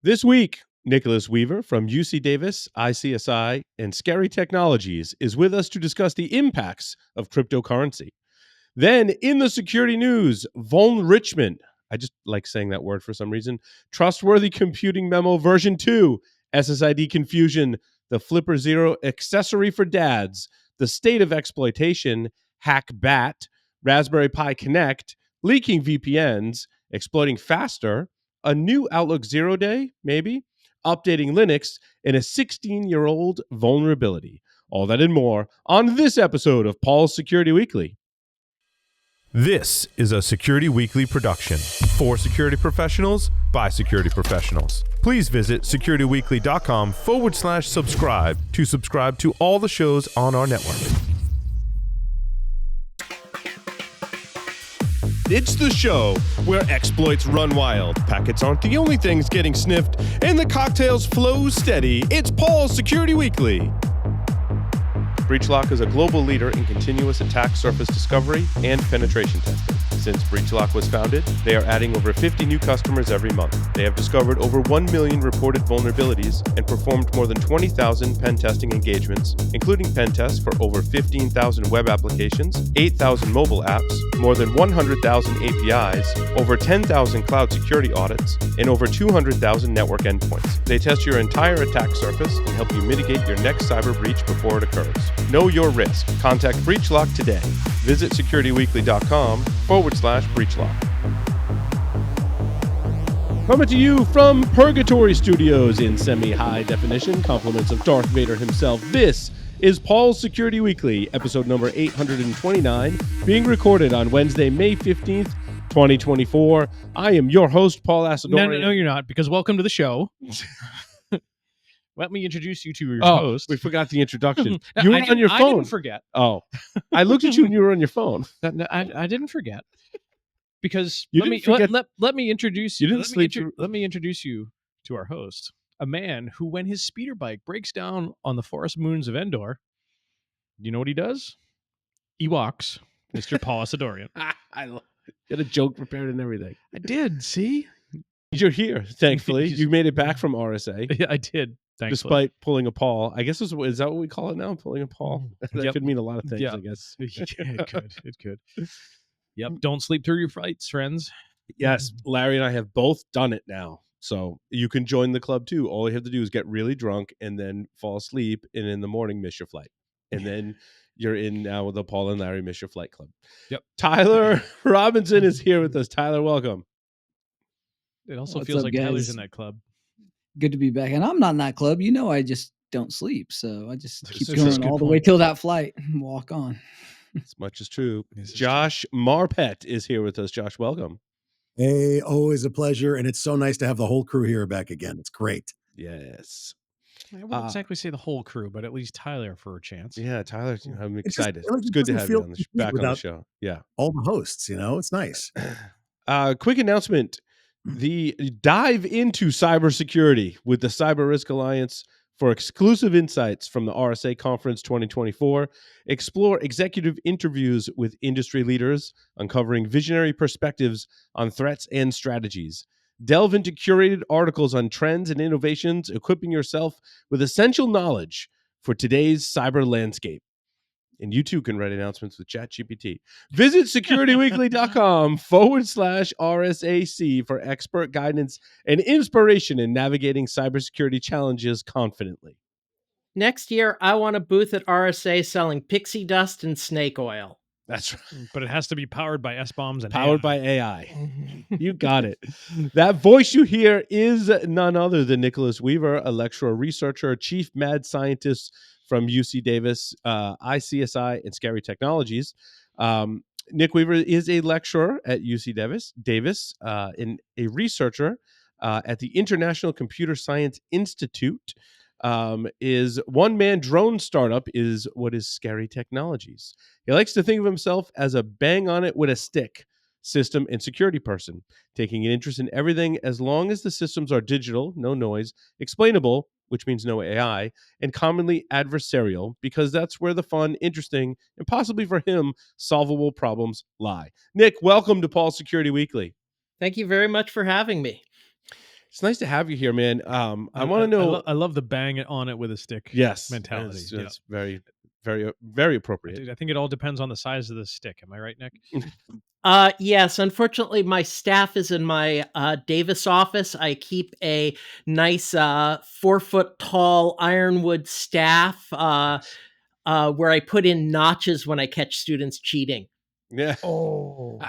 This week, Nicholas Weaver from UC Davis, ICSI, and Scary Technologies is with us to discuss the impacts of cryptocurrency. Then, in the security news, Vulnrichment. I just like saying that word for some reason. Trustworthy Computing Memo version 2, SSID confusion, the Flipper Zero accessory for dads, the state of exploitation, Hack Bat, Raspberry Pi Connect, leaking VPNs, exploiting faster, a new Outlook 0 day, maybe, updating Linux, and a 16-year-old vulnerability. All that and more on this episode of Paul's Security Weekly. This is a Security Weekly production for security professionals by security professionals. Please visit securityweekly.com/subscribe to subscribe to all the shows on our network. It's the show where exploits run wild, packets aren't the only things getting sniffed, and the cocktails flow steady. It's Paul's Security Weekly. BreachLock is a global leader in continuous attack surface discovery and penetration testing. Since BreachLock was founded, they are adding over 50 new customers every month. They have discovered over 1 million reported vulnerabilities and performed more than 20,000 pen testing engagements, including pen tests for over 15,000 web applications, 8,000 mobile apps, more than 100,000 APIs, over 10,000 cloud security audits, and over 200,000 network endpoints. They test your entire attack surface and help you mitigate your next cyber breach before it occurs. Know your risk. Contact BreachLock today. Visit securityweekly.com/BreachLock. Coming to you from Purgatory Studios in semi-high definition, compliments of Darth Vader himself. This is Paul's Security Weekly, episode number 829, being recorded on Wednesday, May 15th, 2024. I am your host, Paul Asadorian. No, you're not, because welcome to the show. Let me introduce you to your host. We forgot the introduction. You were on your phone. I didn't forget. Oh, I looked at you and you were on your phone. I didn't forget. Because You let me introduce you. You didn't sleep. Let me introduce you to our host, a man who, when his speeder bike breaks down on the forest moons of Endor, you know what he does? He walks, Mr. Paul Asadorian. I got a joke prepared and everything. I did. See, you're here. Thankfully, you made it back from RSA. Yeah, I did. Thankfully. Despite pulling a Paul. I guess is that what we call it now? Pulling a Paul. That could mean a lot of things. Yeah. I guess. It could. Yep. Don't sleep through your flights, friends. Yes, Larry and I have both done it now. So you can join the club too. All you have to do is get really drunk and then fall asleep, and in the morning miss your flight. And then you're in now with the Paul and Larry Miss Your Flight Club. Yep. Tyler Robinson is here with us. Tyler, welcome. It also feels like guys? Tyler's in that club. Good to be back. And I'm not in that club. You know, I just don't sleep. So I just keep This is a going good all the way point. till that flight and walk on. As much as true. This is Josh Marpet is here with us. Josh, welcome. Hey, always a pleasure. And it's so nice to have the whole crew here back again. It's great. Yes. I wouldn't exactly say the whole crew, but at least Tyler for a chance. Yeah, Tyler, I'm It's just- excited. like, It's it good to doesn't have you feel on the complete back on the without- show. Yeah. All the hosts, it's nice. Quick announcement. The dive into cybersecurity with the Cyber Risk Alliance for exclusive insights from the RSA Conference 2024. Explore executive interviews with industry leaders, uncovering visionary perspectives on threats and strategies. Delve into curated articles on trends and innovations, equipping yourself with essential knowledge for today's cyber landscape. And you too can write announcements with ChatGPT. Visit securityweekly.com/RSAC for expert guidance and inspiration in navigating cybersecurity challenges confidently. Next year, I want a booth at RSA selling pixie dust and snake oil. That's right. But it has to be powered by S-bombs and Powered AI. by AI. You got it. That voice you hear is none other than Nicholas Weaver, a lecturer, researcher, chief mad scientist from UC Davis, ICSI, and Scary Technologies. Nick Weaver is a lecturer at UC Davis, and a researcher at the International Computer Science Institute. Is one-man drone startup is what is Scary Technologies. He likes to think of himself as a bang-on-it-with-a-stick system and security person, taking an interest in everything as long as the systems are digital, no noise, explainable, which means no AI, and commonly adversarial, because that's where the fun, interesting, and possibly for him, solvable problems lie. Nick, welcome to Paul's Security Weekly. Thank you very much for having me. It's nice to have you here, man. I want to know. I love the bang it on it with a stick Yes, mentality. That's very, very, very appropriate. I think it all depends on the size of the stick. Am I right, Nick? Yes, unfortunately, my staff is in my Davis office. I keep a nice 4-foot tall ironwood staff where I put in notches when I catch students cheating. Yeah. Oh.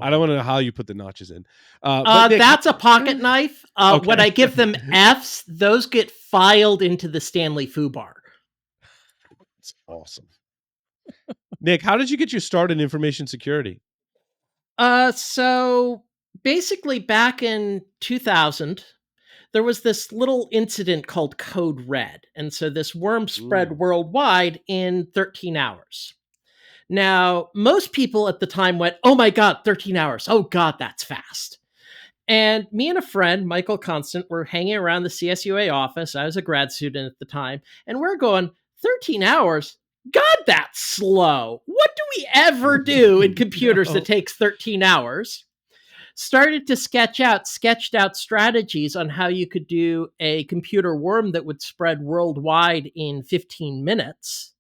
I don't want to know how you put the notches in. But Nick, that's a pocket knife. Okay. When I give them Fs, those get filed into the Stanley Foobar. That's awesome. Nick, how did you get your start in information security? So basically back in 2000, there was this little incident called Code Red. And so this worm spread worldwide in 13 hours. Now, most people at the time went, oh my God, 13 hours. Oh God, that's fast. And me and a friend, Michael Constant, were hanging around the CSUA office. I was a grad student at the time. And we're going, 13 hours? God, that's slow. What do we ever do in computers that takes 13 hours? Started to sketched out strategies on how you could do a computer worm that would spread worldwide in 15 minutes.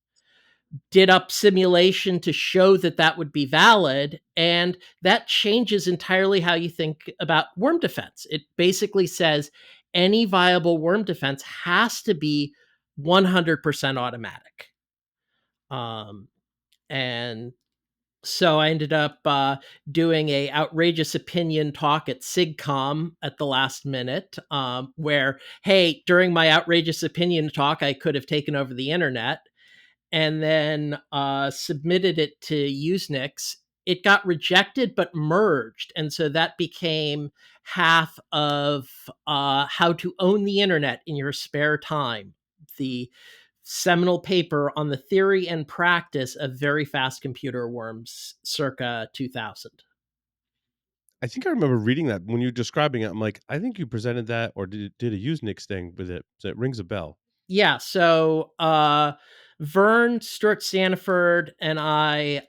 Did up simulation to show that that would be valid, and that changes entirely how you think about worm defense. It basically says any viable worm defense has to be 100% automatic. And so I ended up doing a outrageous opinion talk at SIGCOM at the last minute, where, hey, during my outrageous opinion talk, I could have taken over the internet, and then submitted it to Usenix. It got rejected but merged, and so that became half of how to own the internet in your spare time. The seminal paper on the theory and practice of very fast computer worms circa 2000. I think I remember reading that when you were describing it. I'm like, I think you presented that or did a Usenix thing with it. So it rings a bell. Yeah, so Vern, Stuart Stanford, and I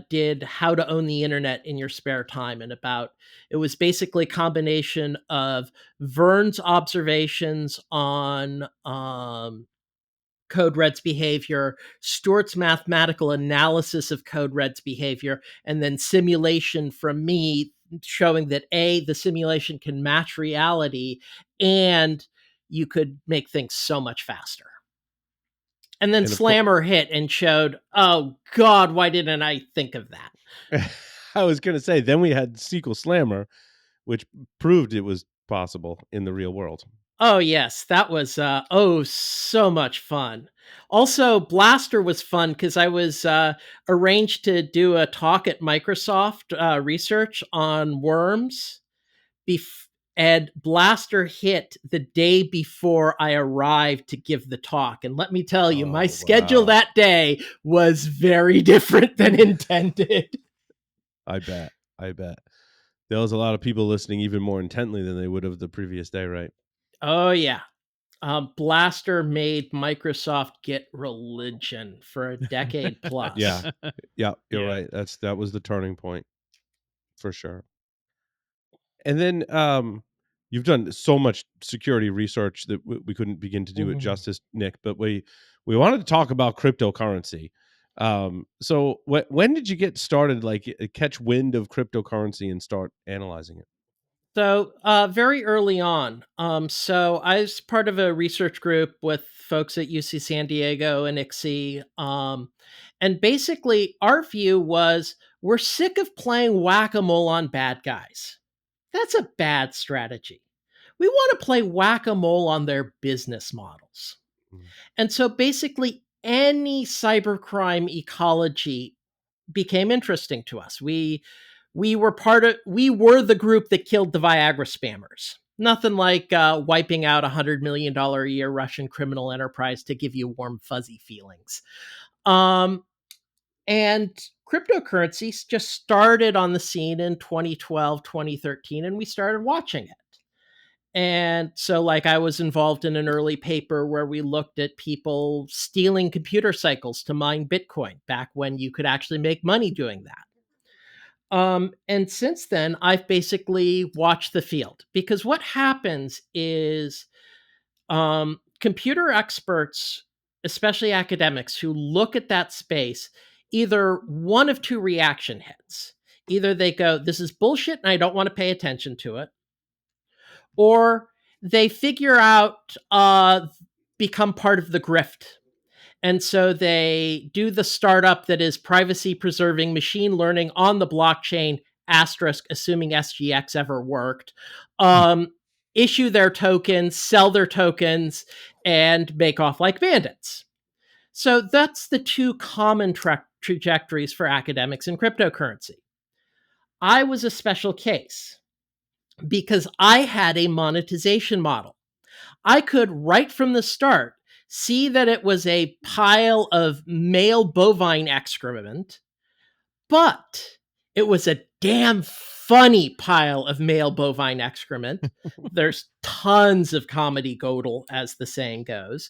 did How to Own the Internet in Your Spare Time. And it was basically a combination of Vern's observations on Code Red's behavior, Stuart's mathematical analysis of Code Red's behavior, and then simulation from me showing that the simulation can match reality and you could make things so much faster. And then Slammer hit and showed, oh God, why didn't I think of that? I was going to say, then we had SQL Slammer, which proved it was possible in the real world. Oh, yes. That was, so much fun. Also, Blaster was fun because I was arranged to do a talk at Microsoft Research on worms. And Blaster hit the day before I arrived to give the talk. And let me tell you, my schedule that day was very different than intended. I bet. There was a lot of people listening even more intently than they would have the previous day, right? Oh, yeah. Blaster made Microsoft get religion for a decade plus. Yeah, you're right. That was the turning point for sure. And then you've done so much security research that we couldn't begin to do it justice, Nick. But we wanted to talk about cryptocurrency. So when did you get started? Like catch wind of cryptocurrency and start analyzing it? So very early on. So I was part of a research group with folks at UC San Diego and ICSI. And basically our view was we're sick of playing whack-a-mole on bad guys. That's a bad strategy. We want to play whack-a-mole on their business models. And so basically any cybercrime ecology became interesting to us. We were the group that killed the Viagra spammers. Nothing like wiping out $100 million a year Russian criminal enterprise to give you warm, fuzzy feelings. And cryptocurrencies just started on the scene in 2012, 2013, and we started watching it. And so, like, I was involved in an early paper where we looked at people stealing computer cycles to mine Bitcoin back when you could actually make money doing that. And since then, I've basically watched the field, because what happens is computer experts, especially academics who look at that space, either one of two reaction hits. Either they go, this is bullshit and I don't want to pay attention to it, or they figure out, become part of the grift. And so they do the startup that is privacy preserving machine learning on the blockchain, asterisk, assuming SGX ever worked, issue their tokens, sell their tokens, and make off like bandits. So that's the two common trajectories for academics in cryptocurrency. I was a special case because I had a monetization model. I could, right from the start, see that it was a pile of male bovine excrement, but it was a damn funny pile of male bovine excrement. There's tons of comedy godel, as the saying goes.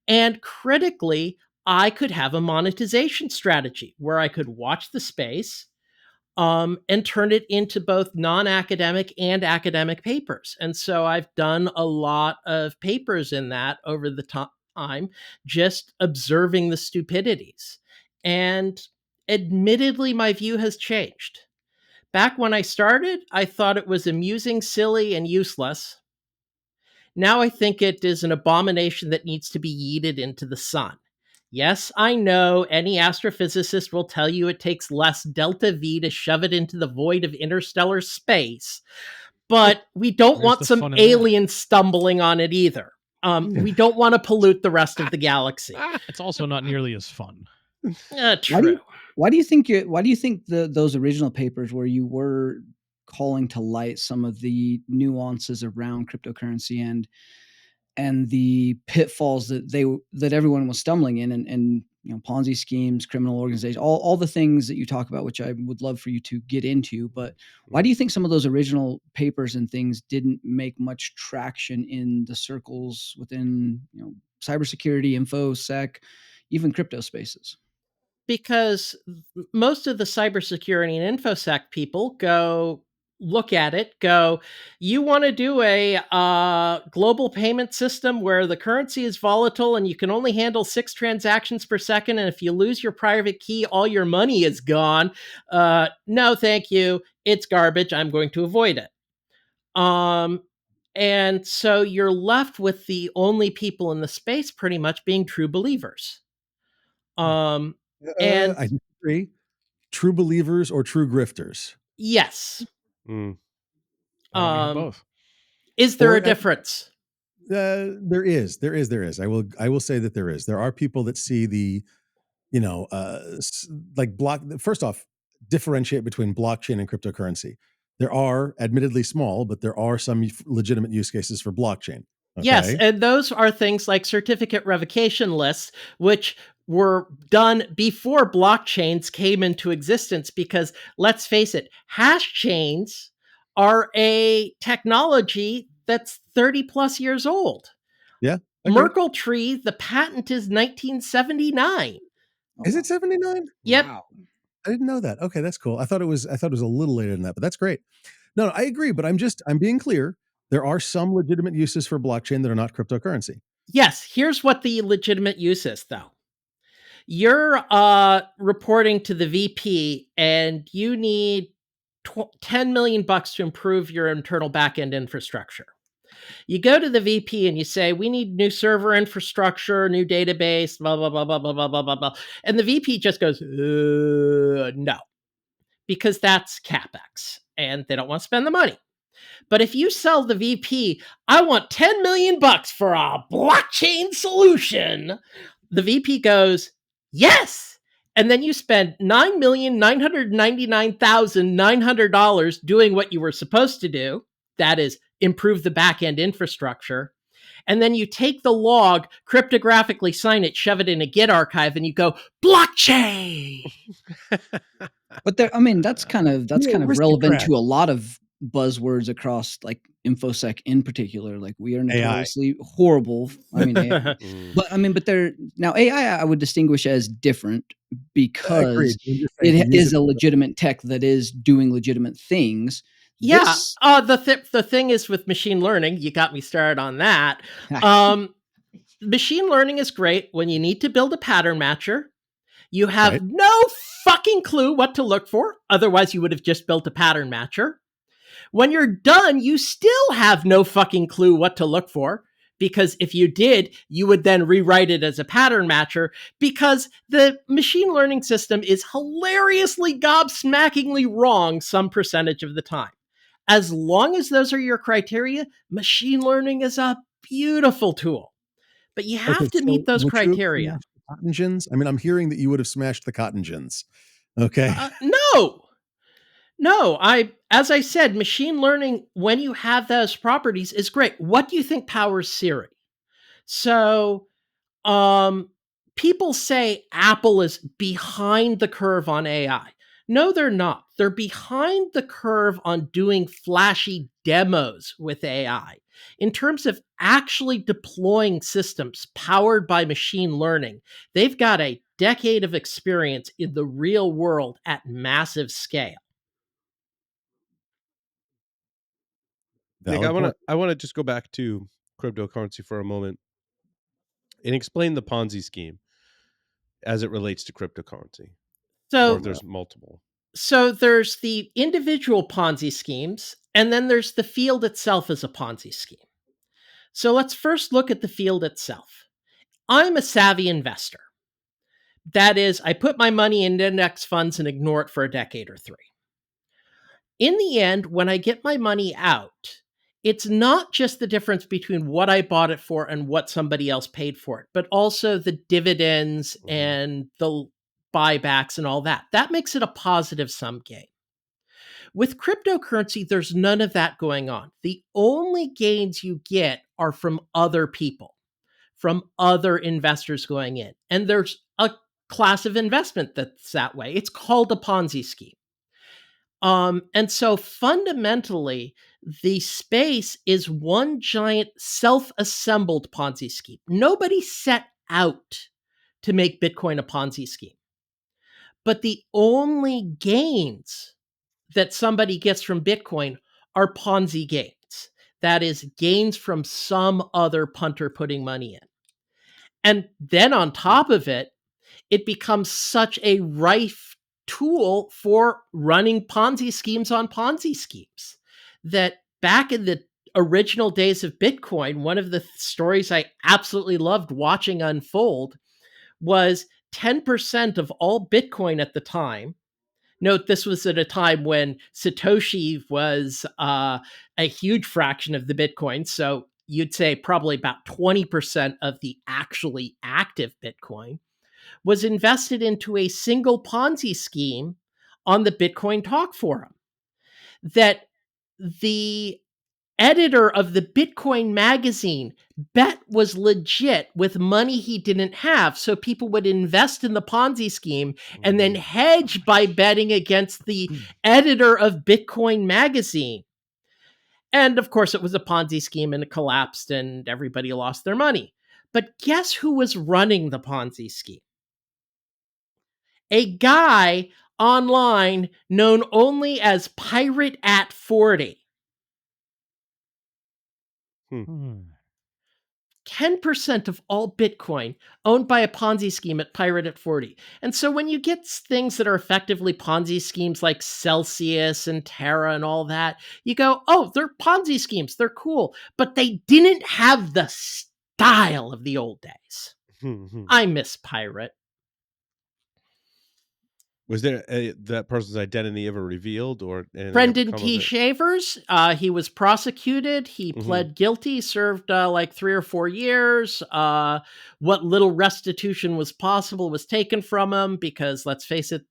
And critically, I could have a monetization strategy where I could watch the space, and turn it into both non-academic and academic papers. And so I've done a lot of papers in that over the time, just observing the stupidities. And admittedly, my view has changed. Back when I started, I thought it was amusing, silly, and useless. Now I think it is an abomination that needs to be yeeted into the sun. Yes, I know any astrophysicist will tell you it takes less delta V to shove it into the void of interstellar space, but we don't Where's want the some fun in that? aliens stumbling on it either. We don't want to pollute the rest of the galaxy. It's also not nearly as fun. True. Why do you think those original papers where you were calling to light some of the nuances around cryptocurrency and the pitfalls that everyone was stumbling in, and Ponzi schemes, criminal organizations, all the things that you talk about, which I would love for you to get into. But why do you think some of those original papers and things didn't make much traction in the circles within cybersecurity, infosec, even crypto spaces? Because most of the cybersecurity and infosec people go look at it, go, you want to do a global payment system where the currency is volatile and you can only handle 6 transactions per second, and if you lose your private key, all your money is gone. No, thank you. It's garbage. I'm going to avoid it. And so you're left with the only people in the space pretty much being true believers. And I disagree. True believers or true grifters? yes. Why don't we have both? Is there Or a difference? There is. I will say that there is. There are people that see the, first off, differentiate between blockchain and cryptocurrency. There are, admittedly small, but there are some legitimate use cases for blockchain. Okay? Yes, and those are things like certificate revocation lists, which were done before blockchains came into existence, because let's face it, hash chains are a technology that's 30 plus years old. Yeah. Merkle tree, the patent is 1979. Is it 79? Yep. Wow. I didn't know that. Okay, that's cool. I thought it was a little later than that, but that's great. No, I agree, but I'm being clear. There are some legitimate uses for blockchain that are not cryptocurrency. Yes, here's what the legitimate use is, though. You're reporting to the VP and you need $10 million to improve your internal backend infrastructure. You go to the VP and you say, we need new server infrastructure, new database, blah, blah, blah, blah, blah, blah, blah, blah, blah. And the VP just goes, no, because that's CapEx and they don't want to spend the money. But if you sell the VP, I want $10 million for a blockchain solution, the VP goes, yes. And then you spend $9,999,900 doing what you were supposed to do. That is, improve the back-end infrastructure. And then you take the log, cryptographically sign it, shove it in a Git archive, and you go, blockchain. But that's kind of relevant to a lot of buzzwords across like InfoSec in particular. Like we are AI. notoriously horrible. I mean, AI, but they're now AI. I would distinguish as different because Agreed. I'm just saying to it use is a legitimate tech that is doing legitimate things. Yeah. This- The thing is with machine learning, you got me started on that. Machine learning is great when you need to build a pattern matcher. You have Right. no fucking clue what to look for. Otherwise, you would have just built a pattern matcher. When you're done, you still have no fucking clue what to look for. Because if you did, you would then rewrite it as a pattern matcher, because the machine learning system is hilariously gobsmackingly wrong some percentage of the time. As long as those are your criteria, machine learning is a beautiful tool. But you have to meet those would you have criteria. smashed the cotton gins? I mean, I'm hearing that you would have smashed the cotton gins. Okay. No, as I said, machine learning, when you have those properties, is great. What do you think powers Siri? So, people say Apple is behind the curve on AI. No, they're not. They're behind the curve on doing flashy demos with AI. In terms of actually deploying systems powered by machine learning, they've got a decade of experience in the real world at massive scale. Nick, Valid point. I want to just go back to cryptocurrency for a moment and explain the Ponzi scheme as it relates to cryptocurrency, or So, if there's multiple. so there's the individual Ponzi schemes, and then there's the field itself as a Ponzi scheme. So let's first look at the field itself. I'm a savvy investor. That is, I put my money in index funds and ignore it for a decade or three. In the end, when I get my money out, it's not just the difference between what I bought it for and what somebody else paid for it, but also the dividends and the buybacks and all that. That makes it a positive sum game. With cryptocurrency, there's none of that going on. The only gains you get are from other people, from other investors going in. And there's a class of investment that's that way. It's called a Ponzi scheme. And so fundamentally, the space is one giant self-assembled Ponzi scheme. Nobody set out to make Bitcoin a Ponzi scheme. But the only gains that somebody gets from Bitcoin are Ponzi gains. That is, gains from some other punter putting money in. And then on top of it, it becomes such a rife tool for running Ponzi schemes on Ponzi schemes that back in the original days of Bitcoin, one of the stories I absolutely loved watching unfold was 10% of all Bitcoin at the time. Note, this was at a time when Satoshi was a huge fraction of the Bitcoin. So you'd say probably about 20% of the actually active Bitcoin was invested into a single Ponzi scheme on the Bitcoin Talk Forum. That the editor of the Bitcoin magazine bet was legit with money he didn't have. So people would invest in the Ponzi scheme and then hedge by betting against the editor of Bitcoin magazine. And of course, it was a Ponzi scheme and it collapsed and everybody lost their money. But guess who was running the Ponzi scheme? A guy online known only as Pirate at 40. 10% of all Bitcoin owned by a Ponzi scheme at Pirate at 40. And so when you get things that are effectively Ponzi schemes like Celsius and Terra and all that, you go, oh, they're Ponzi schemes. They're cool. But they didn't have the style of the old days. I miss Pirate. Was there that person's identity ever revealed, or Brendan T. Shavers, he was prosecuted. He pled guilty, served like 3 or 4 years. What little restitution was possible was taken from him because, let's face it,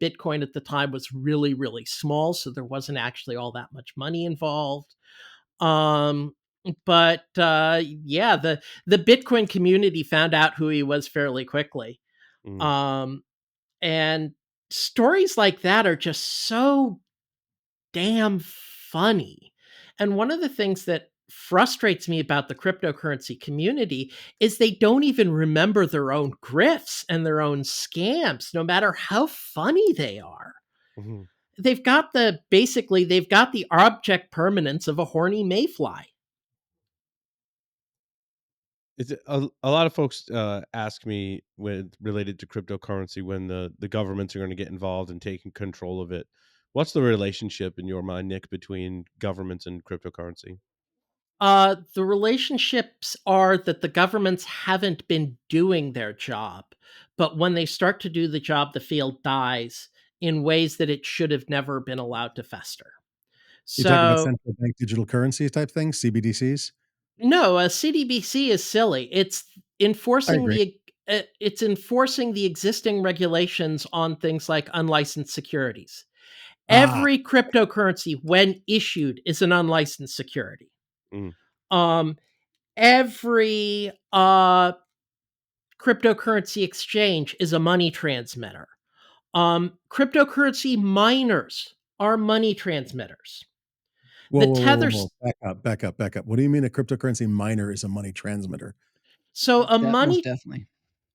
Bitcoin at the time was really, really small, so there wasn't actually all that much money involved. But yeah, the Bitcoin community found out who he was fairly quickly. And stories like that are just so damn funny. And one of the things that frustrates me about the cryptocurrency community is they don't even remember their own grifts and their own scams, no matter how funny they are. Mhm. They've got they've got the object permanence of a horny mayfly. It's a lot of folks ask me when related to cryptocurrency when the governments are going to get involved and taking control of it. What's the relationship in your mind, Nick, between governments and cryptocurrency? The relationships are that the governments haven't been doing their job, but when they start to do the job, the field dies in ways that it should have never been allowed to fester. You're talking about So, central bank digital currency type things, CBDCs? no, a CDBC is silly. I agree. It's enforcing the existing regulations on things like unlicensed securities. Ah, Every cryptocurrency, when issued, is an unlicensed security. Mm. Um, every cryptocurrency exchange is a money transmitter. Cryptocurrency miners are money transmitters. whoa, The whoa, whoa, whoa, tethers. whoa. Back up. What do you mean a cryptocurrency miner is a money transmitter? So Most definitely.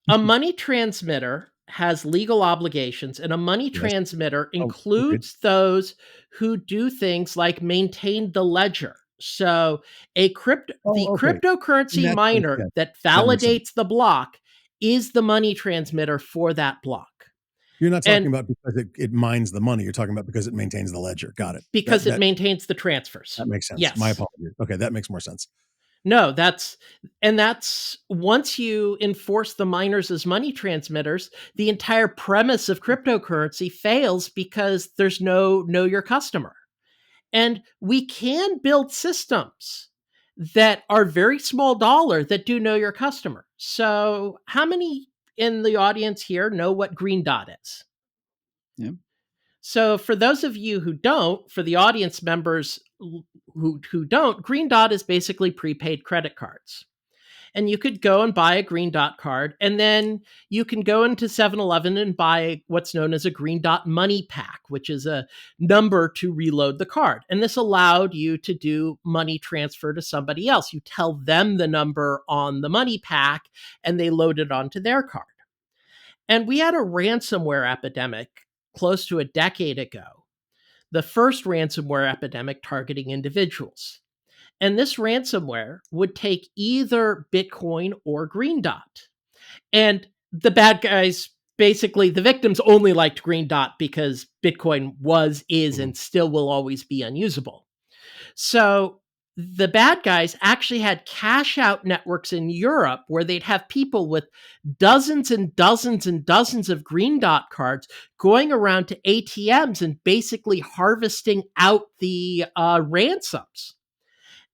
a money transmitter has legal obligations, and a money Yes. transmitter Oh, agreed. includes those who do things like maintain the ledger. So the Oh, okay. In cryptocurrency that sense, miner yes. that That makes sense. validates the block is the money transmitter for that block. You're not talking And about because it mines the money. You're talking about because it maintains the ledger. Got it. because That it that maintains the transfers. that makes sense. My Yes. apologies. Okay, that makes more sense. No, that's once you enforce the miners as money transmitters, the entire premise of cryptocurrency fails because there's no know your customer. And we can build systems that are very small dollar that do know your customer. So, how many in the audience here know what green dot is? Yeah. So, for those of you who don't, for the audience members who don't, green dot is basically prepaid credit cards. And you could go and buy a green dot card, and then you can go into 7-Eleven and buy what's known as a green dot money pack, which is a number to reload the card. And this allowed you to do money transfer to somebody else. You tell them the number on the money pack, and they load it onto their card. And we had a ransomware epidemic close to a decade ago, the first ransomware epidemic targeting individuals. And this ransomware would take either Bitcoin or Green Dot. And the bad guys, basically, the victims only liked Green Dot because Bitcoin is, Mhm. and still will always be unusable. So the bad guys actually had cash out networks in Europe where they'd have people with dozens and dozens and dozens of Green Dot cards going around to ATMs and basically harvesting out the ransoms.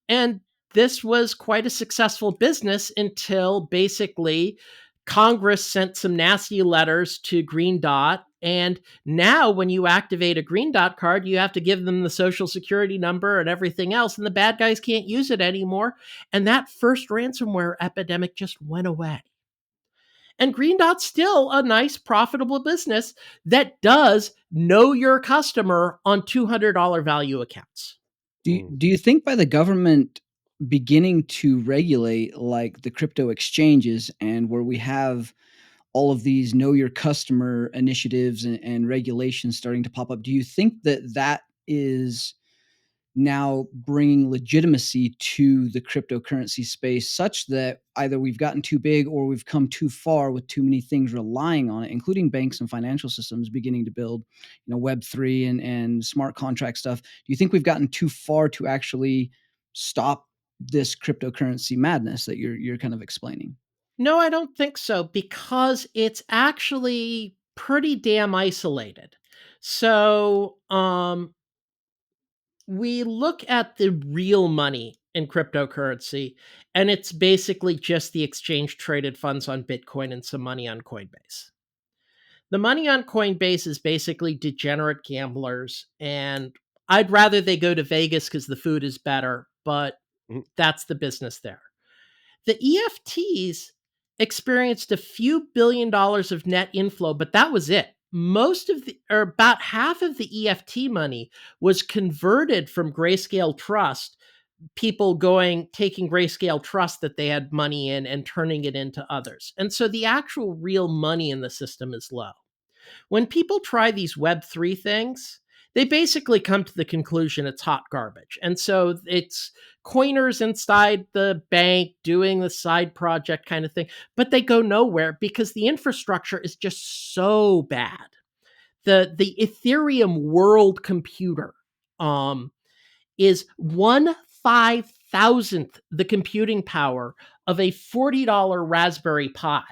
And this was quite a successful business until basically Congress sent some nasty letters to Green Dot. And now, when you activate a Green Dot card, you have to give them the social security number and everything else, and the bad guys can't use it anymore. And that first ransomware epidemic just went away. And Green Dot's still a nice, profitable business that does know your customer on $200 value accounts. Do you think by the government beginning to regulate like the crypto exchanges and where we have all of these know your customer initiatives and regulations starting to pop up, do you think that that is now bringing legitimacy to the cryptocurrency space such that either we've gotten too big or we've come too far with too many things relying on it, including banks and financial systems beginning to build, Web3 and smart contract stuff? Do you think we've gotten too far to actually stop this cryptocurrency madness that you're kind of explaining? No, I don't think so, because it's actually pretty damn isolated. So, we look at the real money in cryptocurrency, and it's basically just the exchange traded funds on Bitcoin and some money on Coinbase. The money on Coinbase is basically degenerate gamblers, and I'd rather they go to Vegas because the food is better, but Mhm. that's the business there. The EFTs experienced a few $1 billion of net inflow, but that was it. most of the, or about half of the EFT money was converted from Grayscale Trust, people taking Grayscale Trust that they had money in and turning it into others. And so the actual real money in the system is low. When people try these Web3 things, they basically come to the conclusion it's hot garbage. And so it's coiners inside the bank doing the side project kind of thing, but they go nowhere because the infrastructure is just so bad. The Ethereum world computer is 1/5000th the computing power of a $40 Raspberry Pi.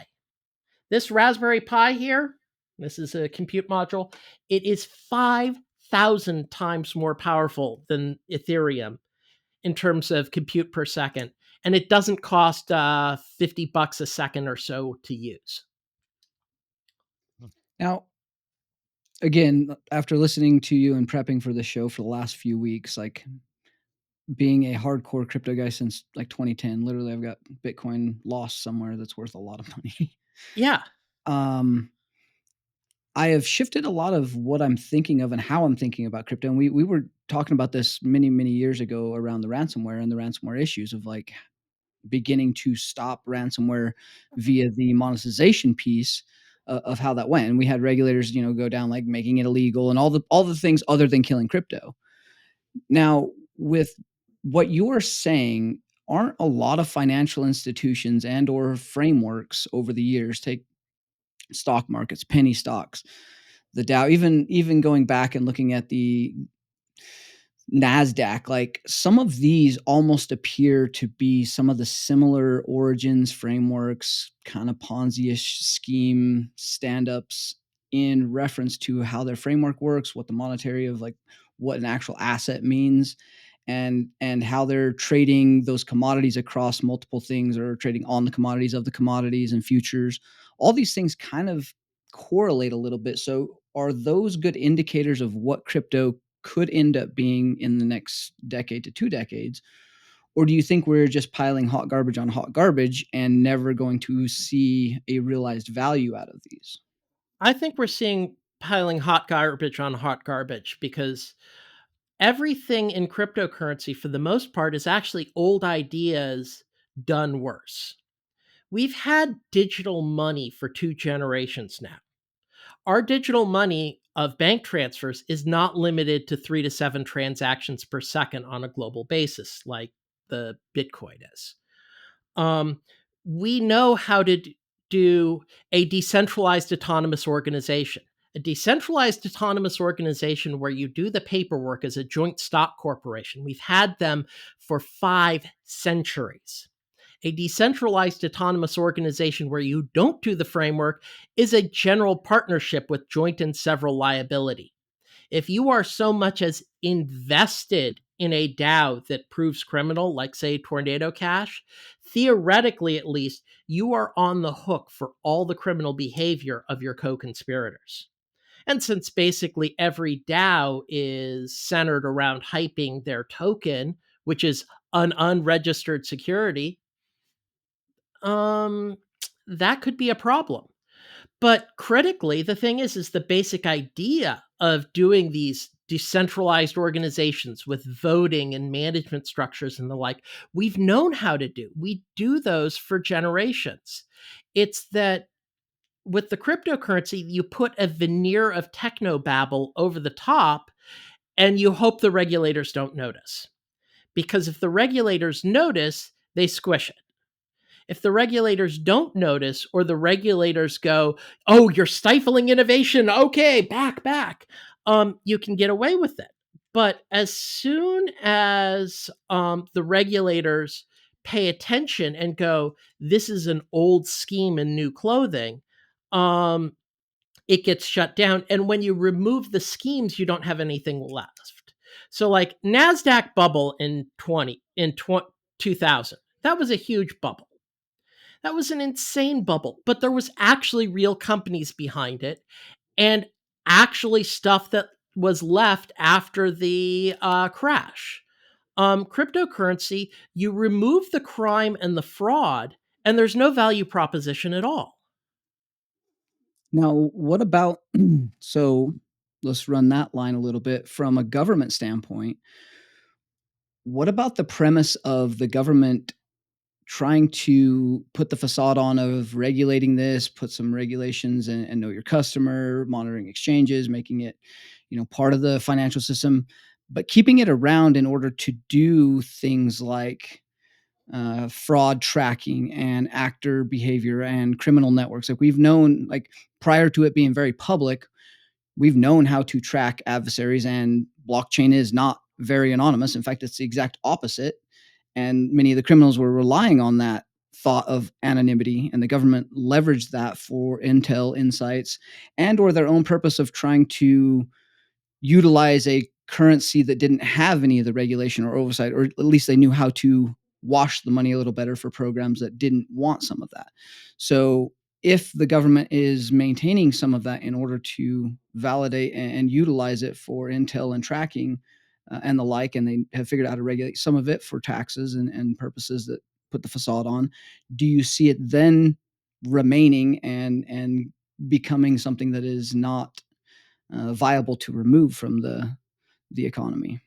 This Raspberry Pi here, this is a compute module, it is 5,000 times more powerful than Ethereum in terms of compute per second. And it doesn't cost $50 a second or so to use. Now, again, after listening to you and prepping for the show for the last few weeks, like being a hardcore crypto guy since like 2010, literally I've got Bitcoin lost somewhere that's worth a lot of money. Yeah. I have shifted a lot of what I'm thinking of and how I'm thinking about crypto. And we were talking about this many, many years ago around the ransomware and the ransomware issues of like beginning to stop ransomware via the monetization piece of how that went. And we had regulators, go down like making it illegal and all the things other than killing crypto. Now, with what you're saying, aren't a lot of financial institutions and or frameworks over the years, take stock markets, penny stocks, the Dow, even going back and looking at the NASDAQ, like some of these almost appear to be some of the similar origins, frameworks, kind of Ponzi-ish scheme stand-ups in reference to how their framework works, what the monetary of like what an actual asset means, and how they're trading those commodities across multiple things or trading on the commodities of the commodities and futures. All these things kind of correlate a little bit. So are those good indicators of what crypto could end up being in the next decade to 2 decades? Or do you think we're just piling hot garbage on hot garbage and never going to see a realized value out of these? I think we're seeing piling hot garbage on hot garbage because everything in cryptocurrency, for the most part, is actually old ideas done worse. We've had digital money for 2 generations now. Our digital money of bank transfers is not limited to 3 to 7 transactions per second on a global basis like the Bitcoin is. We know how to do a decentralized autonomous organization. A decentralized autonomous organization where you do the paperwork as a joint stock corporation. We've had them for 5 centuries. A decentralized autonomous organization where you don't do the framework is a general partnership with joint and several liability. If you are so much as invested in a DAO that proves criminal, like say Tornado Cash, theoretically at least, you are on the hook for all the criminal behavior of your co-conspirators. And since basically every DAO is centered around hyping their token, which is an unregistered security, that could be a problem. But critically, the thing is the basic idea of doing these decentralized organizations with voting and management structures and the like, we've known how to do. We do those for generations. It's that with the cryptocurrency, you put a veneer of technobabble over the top and you hope the regulators don't notice. Because if the regulators notice, they squish it. If the regulators don't notice or the regulators go, oh, you're stifling innovation. Okay, back. You can get away with it. But as soon as the regulators pay attention and go, this is an old scheme in new clothing, it gets shut down. And when you remove the schemes, you don't have anything left. So like NASDAQ bubble in 2000, that was a huge bubble. That was an insane bubble, but there was actually real companies behind it and actually stuff that was left after the crash. Cryptocurrency, you remove the crime and the fraud, and there's no value proposition at all. Now, what about so let's run that line a little bit from a government standpoint. What about the premise of the government trying to put the facade on of regulating this, put some regulations and know your customer, monitoring exchanges, making it, part of the financial system, but keeping it around in order to do things like fraud tracking and actor behavior and criminal networks. Like we've known, like prior to it being very public, we've known how to track adversaries, and blockchain is not very anonymous. In fact, it's the exact opposite. And many of the criminals were relying on that thought of anonymity, and the government leveraged that for intel, insights, and or their own purpose of trying to utilize a currency that didn't have any of the regulation or oversight, or at least they knew how to wash the money a little better for programs that didn't want some of that. So if the government is maintaining some of that in order to validate and utilize it for intel and tracking and the like, and they have figured out how to regulate some of it for taxes and purposes that put the facade on, do you see it then remaining and becoming something that is not viable to remove from the economy?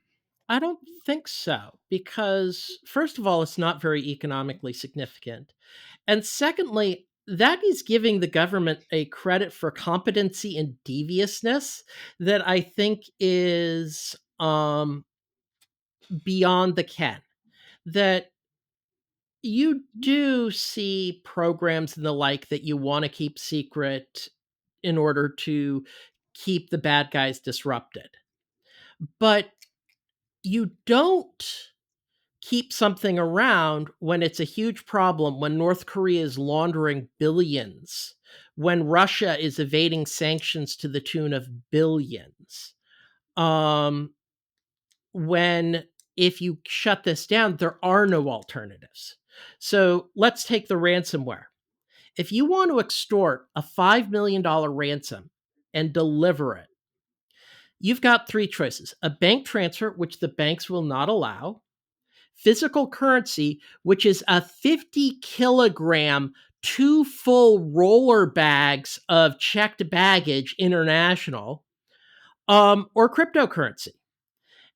I don't think so, because first of all, it's not very economically significant. And secondly, that is giving the government a credit for competency and deviousness that I think is beyond the ken. That you do see programs and the like that you want to keep secret in order to keep the bad guys disrupted. But you don't keep something around when it's a huge problem, when North Korea is laundering billions, when Russia is evading sanctions to the tune of billions. Um, when if you shut this down, there are no alternatives. So let's take the ransomware. If you want to extort a $5 million ransom and deliver it, you've got three choices: a bank transfer, which the banks will not allow; physical currency, which is a 50-kilogram, 2 full roller bags of checked baggage international, or cryptocurrency.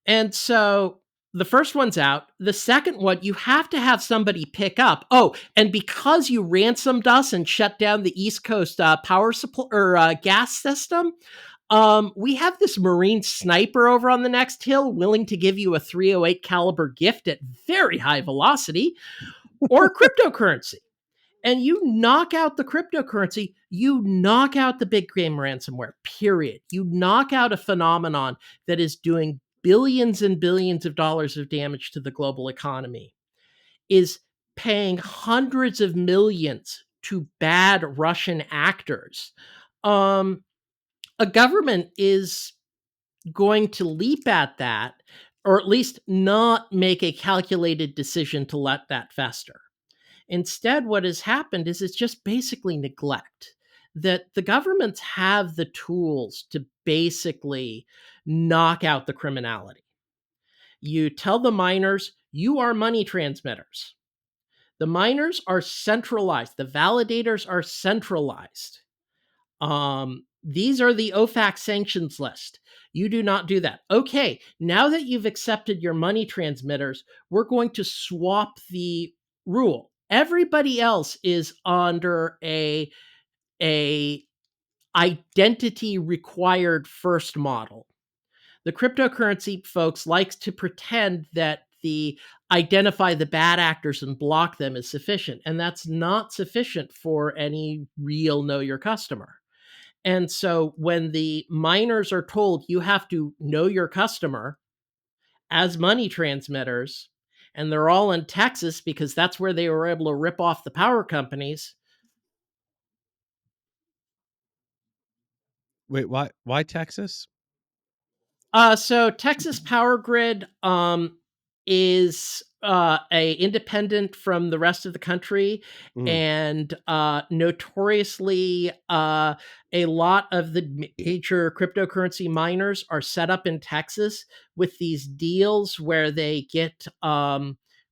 And so the first one's out. The second one, you have to have somebody pick up. Oh, and because you ransomed us and shut down the East Coast power supply or gas system, we have this Marine sniper over on the next hill willing to give you a 308 caliber gift at very high velocity, or cryptocurrency. And you knock out the cryptocurrency, you knock out the big game ransomware, period. You knock out a phenomenon that is doing billions and billions of dollars of damage to the global economy, is paying hundreds of millions to bad Russian actors. A government is going to leap at that, or at least not make a calculated decision to let that fester. Instead, what has happened is it's just basically neglect. That the governments have the tools to basically knock out the criminality. You tell the miners, you are money transmitters. The miners are centralized. The validators are centralized. These are the OFAC sanctions list. You do not do that. Okay, now that you've accepted your money transmitters, we're going to swap the rule. Everybody else is under a identity required first model. The cryptocurrency folks likes to pretend that the identify the bad actors and block them is sufficient, and that's not sufficient for any real know your customer. And so when the miners are told you have to know your customer as money transmitters, and they're all in Texas because that's where they were able to rip off the power companies. Wait, why Texas? So Texas Power Grid is a independent from the rest of the country, and notoriously a lot of the major cryptocurrency miners are set up in Texas with these deals where they get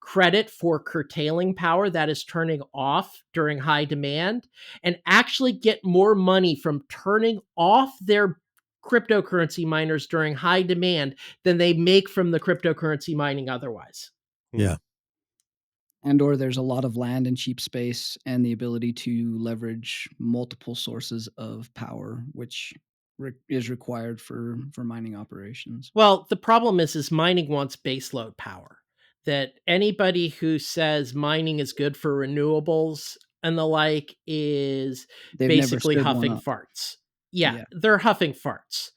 credit for curtailing power that is turning off during high demand and actually get more money from turning off their cryptocurrency miners during high demand than they make from the cryptocurrency mining otherwise. Yeah. And or there's a lot of land and cheap space and the ability to leverage multiple sources of power, which is required for mining operations. Well, the problem is mining wants baseload power. That anybody who says mining is good for renewables and the like is They've never basically stood one huffing up. farts. Yeah, Yeah. they're huffing farts.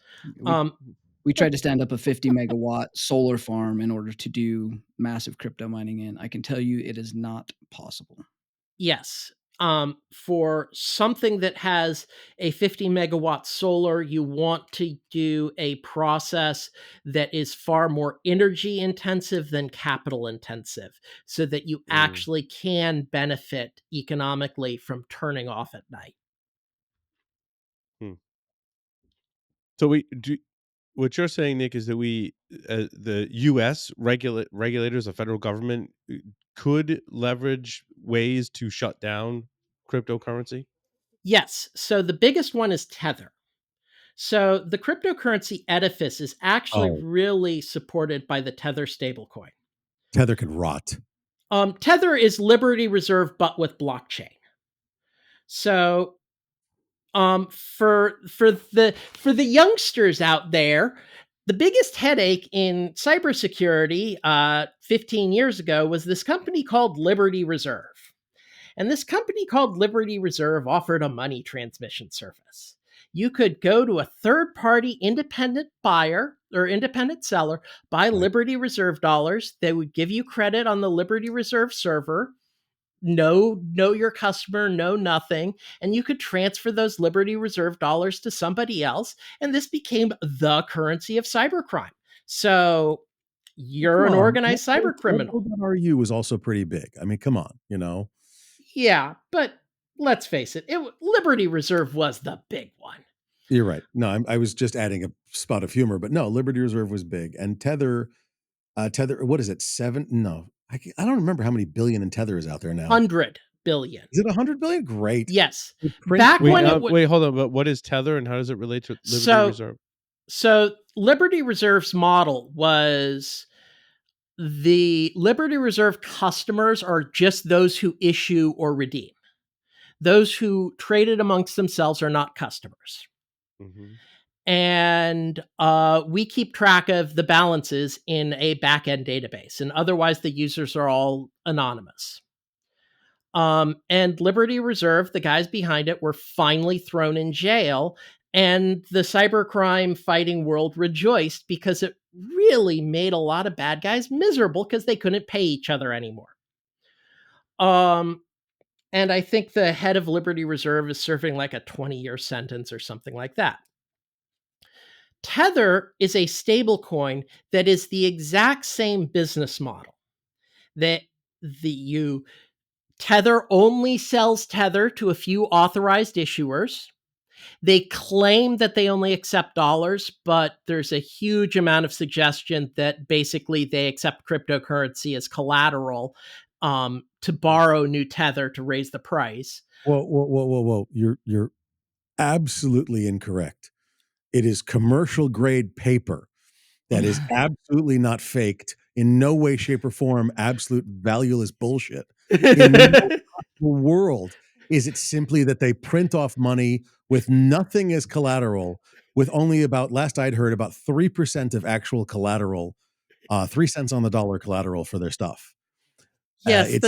We tried to stand up a 50 megawatt solar farm in order to do massive crypto mining, and I can tell you it is not possible. Yes. For something that has a 50 megawatt solar, you want to do a process that is far more energy intensive than capital intensive so that you actually can benefit economically from turning off at night. So what you're saying, Nick, is that the U.S. regulators, the federal government, could leverage ways to shut down cryptocurrency? Yes. So the biggest one is Tether. So the cryptocurrency edifice is actually Oh, really supported by the Tether stablecoin. Tether could rot. Tether is Liberty Reserve, but with blockchain. So, for the youngsters out there, the biggest headache in cybersecurity 15 years ago was this company called Liberty Reserve. And this company called Liberty Reserve offered a money transmission service. You could go to a third party independent buyer or independent seller, buy Right. Liberty Reserve dollars. They would give you credit on the Liberty Reserve server. Know your customer, know nothing. And you could transfer those Liberty Reserve dollars to somebody else. And this became the currency of cybercrime. So you're Come an on. organized cyber criminal. .ru was also pretty big. I mean, come on, you know. Yeah, but let's face it, Liberty Reserve was the big one. You're right. No, I was just adding a spot of humor, but no, Liberty Reserve was big. And Tether, what is it? No, I don't remember how many billion in Tether is out there now. 100 billion. Is it 100 billion? Great. Yes. They print Back Wait, when it wait, hold on. But what is Tether and how does it relate to Liberty Reserve? So Liberty Reserve's model was the Liberty Reserve customers are just those who issue or redeem. Those who traded amongst themselves are not customers. Mhm. And we keep track of the balances in a backend database, and otherwise the users are all anonymous. And Liberty Reserve, the guys behind it, were finally thrown in jail, and the cybercrime fighting world rejoiced because it really made a lot of bad guys miserable because they couldn't pay each other anymore. And I think the head of Liberty Reserve is serving like a 20-year sentence or something like that. Tether is a stablecoin that is the exact same business model. That Tether only sells Tether to a few authorized issuers. They claim that they only accept dollars, but there's a huge amount of suggestion that basically they accept cryptocurrency as collateral to borrow new Tether to raise the price. Whoa. You're absolutely incorrect. It is commercial grade paper that is absolutely not faked, in no way, shape, or form, absolute valueless bullshit. In no world is it simply that they print off money with nothing as collateral, with only about, last I'd heard, about 3% of actual collateral, 3 cents on the dollar collateral for their stuff. Yes,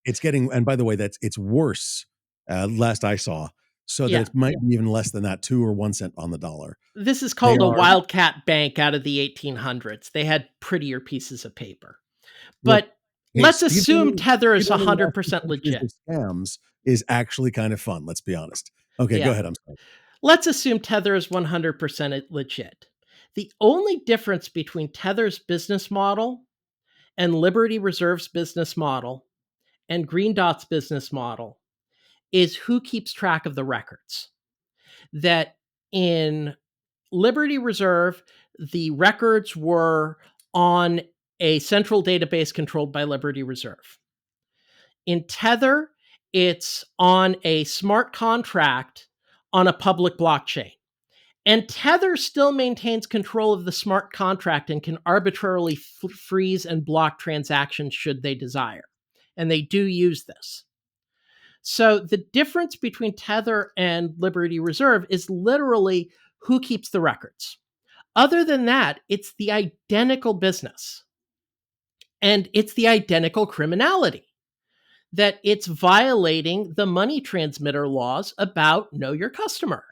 It's getting, and by the way, it's worse, last I saw, so that it might be even less than that, 2 or 1 cent on the dollar. This is called a Wildcat Bank out of the 1800s. They had prettier pieces of paper. But let's assume Tether is 100% legit. Scams is actually kind of fun, let's be honest. Okay, go ahead. I'm sorry. Let's assume Tether is 100% legit. The only difference between Tether's business model and Liberty Reserve's business model and Green Dot's business model is who keeps track of the records. That in Liberty Reserve, the records were on a central database controlled by Liberty Reserve. In Tether, it's on a smart contract on a public blockchain. And Tether still maintains control of the smart contract and can arbitrarily freeze and block transactions should they desire. And they do use this. So the difference between Tether and Liberty Reserve is literally who keeps the records. Other than that, it's the identical business. And it's the identical criminality, that it's violating the money transmitter laws about know your customer.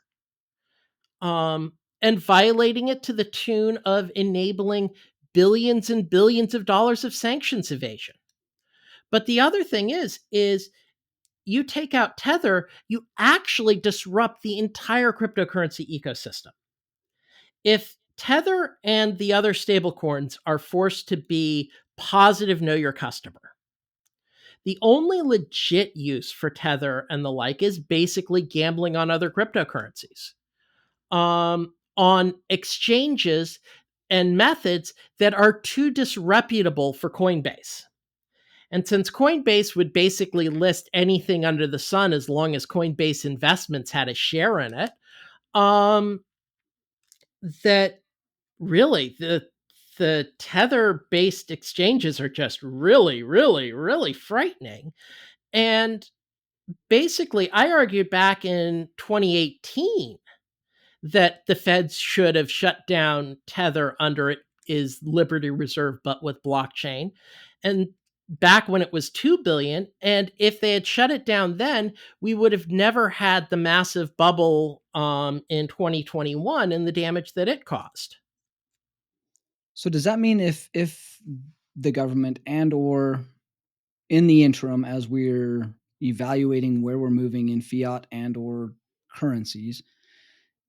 And violating it to the tune of enabling billions and billions of dollars of sanctions evasion. But the other thing is you take out Tether, you actually disrupt the entire cryptocurrency ecosystem. If Tether and the other stablecoins are forced to be positive know your customer, the only legit use for Tether and the like is basically gambling on other cryptocurrencies, on exchanges and methods that are too disreputable for Coinbase. And since Coinbase would basically list anything under the sun as long as Coinbase Investments had a share in it, that really the Tether-based exchanges are just really, really, really frightening. And basically, I argued back in 2018 that the feds should have shut down Tether under it is Liberty Reserve, but with blockchain. And back when it was 2 billion. And if they had shut it down then, we would have never had the massive bubble in 2021 and the damage that it caused. So does that mean if the government and or in the interim, as we're evaluating where we're moving in fiat and or currencies,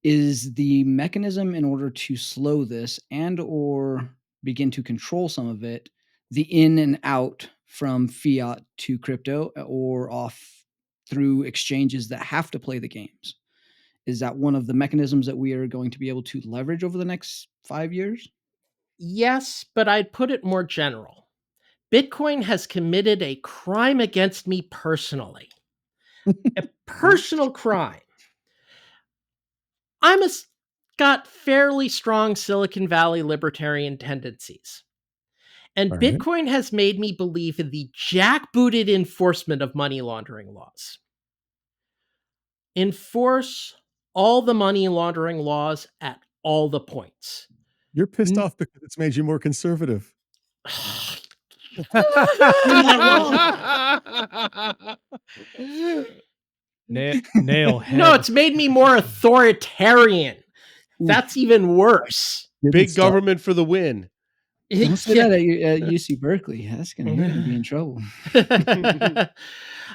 is the mechanism in order to slow this and or begin to control some of it, the in and out from fiat to crypto or off through exchanges that have to play the games? Is that one of the mechanisms that we are going to be able to leverage over the next 5 years? Yes, but I'd put it more general. Bitcoin has committed a crime against me personally. A personal crime. Got fairly strong Silicon Valley libertarian tendencies. And All right. Bitcoin has made me believe in the jackbooted enforcement of money laundering laws. Enforce all the money laundering laws at all the points. You're pissed off because it's made you more conservative. Nail head. No, it's made me more authoritarian. That's even worse. Big government for the win. Don't say that at UC Berkeley. That's going to be in trouble.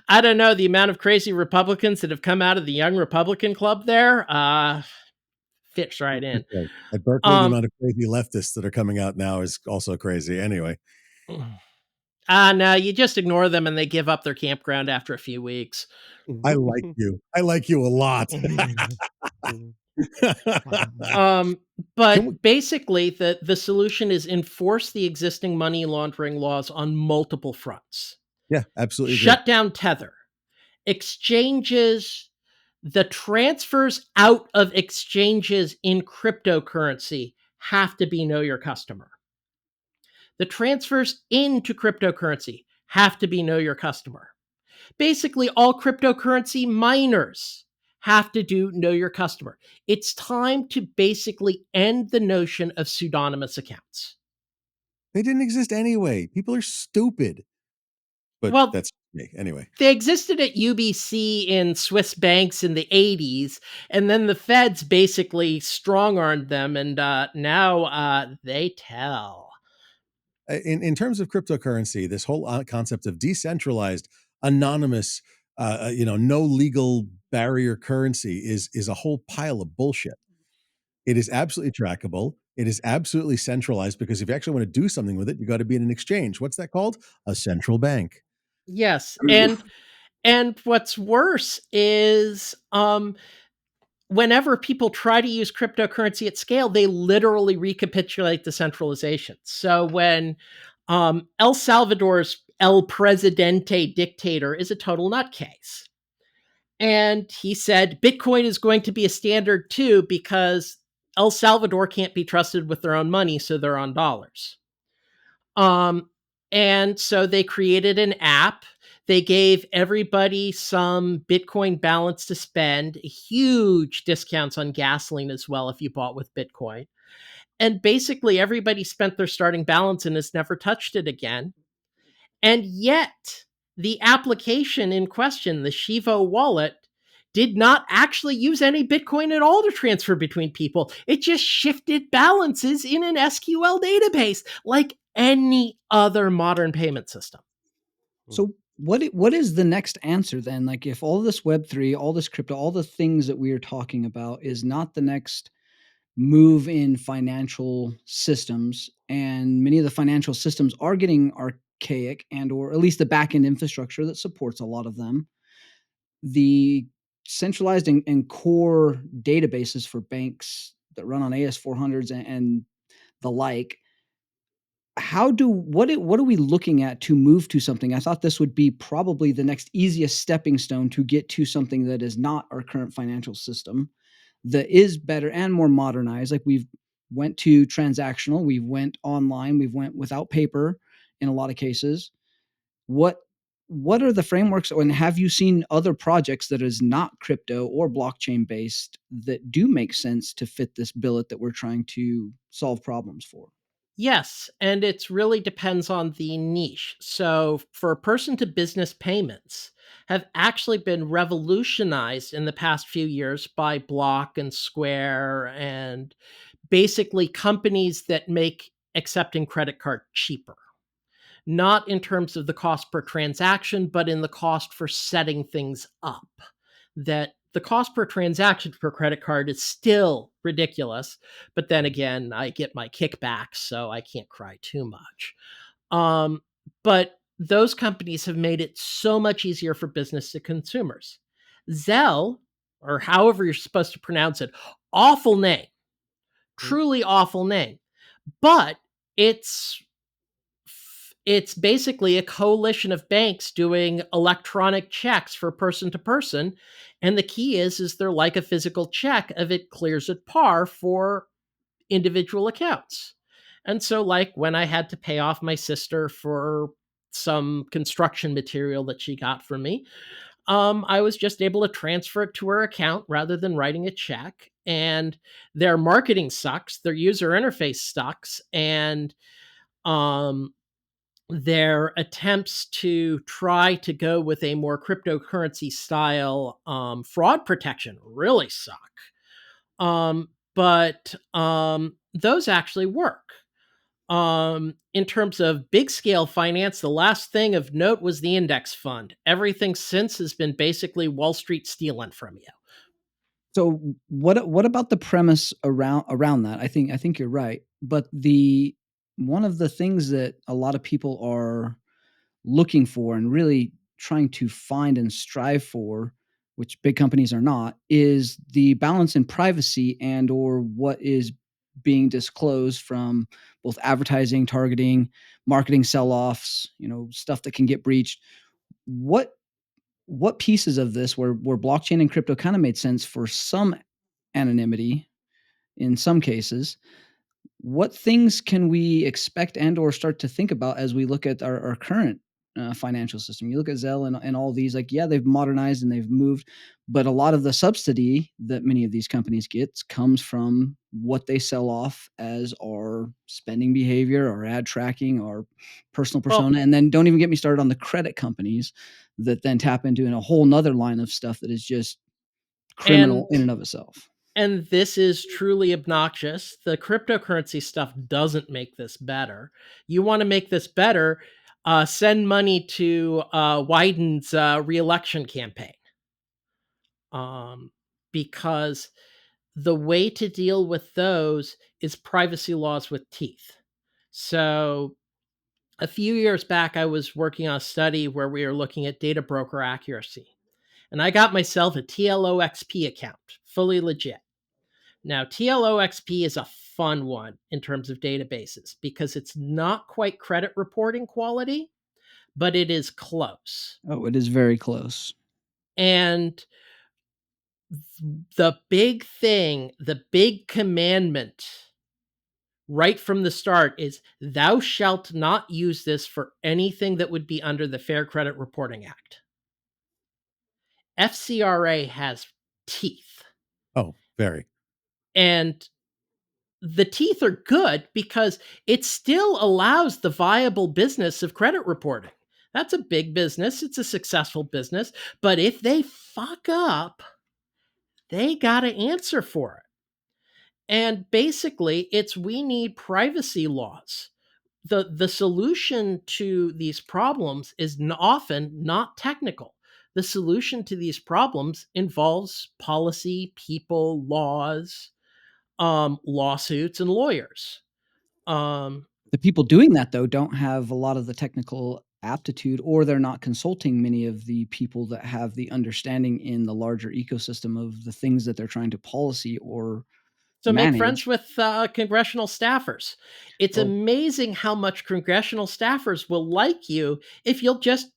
I don't know, the amount of crazy Republicans that have come out of the Young Republican Club there fits right in. At Berkeley, the amount of crazy leftists that are coming out now is also crazy. Anyway. No, you just ignore them and they give up their campground after a few weeks. I like you. I like you a lot. But basically, the solution is enforce the existing money laundering laws on multiple fronts. Yeah, absolutely. Shut down Tether. Exchanges, the transfers out of exchanges in cryptocurrency have to be know your customer. The transfers into cryptocurrency have to be know your customer. Basically, all cryptocurrency miners have to do know your customer. It's time to basically end the notion of pseudonymous accounts. They didn't exist anyway. People are stupid. But that's me. Anyway. They existed at UBC in Swiss banks in the 80s, and then the feds basically strong-armed them, and now they tell. In terms of cryptocurrency, this whole concept of decentralized, anonymous, no legal barrier currency is a whole pile of bullshit. It is absolutely trackable. It is absolutely centralized because if you actually want to do something with it, you got to be in an exchange. What's that called? A central bank. Yes, and what's worse is whenever people try to use cryptocurrency at scale, they literally recapitulate the centralization. So when El Salvador's El Presidente dictator is a total nutcase. And he said Bitcoin is going to be a standard too because El Salvador can't be trusted with their own money, so they're on dollars. And so they created an app. They gave everybody some Bitcoin balance to spend, huge discounts on gasoline as well if you bought with Bitcoin. And basically, everybody spent their starting balance and has never touched it again. And yet, the application in question, the Shivo wallet, did not actually use any Bitcoin at all to transfer between people. It just shifted balances in an SQL database like any other modern payment system. So what is the next answer then? Like if all this Web3, all this crypto, all the things that we are talking about is not the next move in financial systems, and many of the financial systems are getting archaic and or at least the back-end infrastructure that supports a lot of them. The centralized and core databases for banks that run on AS400s and the like, what are we looking at to move to something? I thought this would be probably the next easiest stepping stone to get to something that is not our current financial system, that is better and more modernized. Like we've went to transactional, we've went online, we've went without paper in a lot of cases. What are the frameworks, and have you seen other projects that is not crypto or blockchain based that do make sense to fit this billet that we're trying to solve problems for? Yes, and it really depends on the niche. So, for person to business payments have actually been revolutionized in the past few years by Block and Square and basically companies that make accepting credit card cheaper. Not in terms of the cost per transaction, but in the cost for setting things up. That the cost per transaction for credit card is still ridiculous, but then again, I get my kickbacks, so I can't cry too much. Um, but those companies have made it so much easier for business to consumers. Zelle, or however you're supposed to pronounce it, awful name, truly awful name, but it's it's basically a coalition of banks doing electronic checks for person to person, and the key is they're like a physical check of it clears at par for individual accounts. And so like when I had to pay off my sister for some construction material that she got from me, I was just able to transfer it to her account rather than writing a check. And their marketing sucks, their user interface sucks, and um their attempts to try to go with a more cryptocurrency style fraud protection really suck. But those actually work. In terms of big scale finance, the last thing of note was the index fund. Everything since has been basically Wall Street stealing from you. So what about the premise around that? I think you're right, but the one of the things that a lot of people are looking for and really trying to find and strive for, which big companies are not, is the balance in privacy and or what is being disclosed from both advertising, targeting, marketing sell-offs, stuff that can get breached. What what pieces of this where blockchain and crypto kind of made sense for some anonymity in some cases, what things can we expect and or start to think about as we look at our current financial system? You look at Zelle and all these, like, yeah, they've modernized and they've moved, but a lot of the subsidy that many of these companies get comes from what they sell off as our spending behavior, our ad tracking, our personal Well, persona. And then don't even get me started on the credit companies that then tap into in a whole nother line of stuff that is just criminal and in and of itself. and this is truly obnoxious. The cryptocurrency stuff doesn't make this better. You want to make this better, send money to Wyden's reelection campaign. Because the way to deal with those is privacy laws with teeth. So a few years back, I was working on a study where we were looking at data broker accuracy. And I got myself a TLOXP account, fully legit. Now, TLOXP is a fun one in terms of databases because it's not quite credit reporting quality, but it is close. Oh, it is very close. And the big thing, the big commandment right from the start is thou shalt not use this for anything that would be under the Fair Credit Reporting Act. FCRA has teeth. Oh, very. And the teeth are good because it still allows the viable business of credit reporting. That's a big business. It's a successful business. But if they fuck up, they got to answer for it. And basically, we need privacy laws. The solution to these problems is often not technical. The solution to these problems involves policy, people, laws, lawsuits, and lawyers. The people doing that, though, don't have a lot of the technical aptitude, or they're not consulting many of the people that have the understanding in the larger ecosystem of the things that they're trying to policy or So make friends manage. with congressional staffers. It's Well, amazing how much congressional staffers will like you if you'll just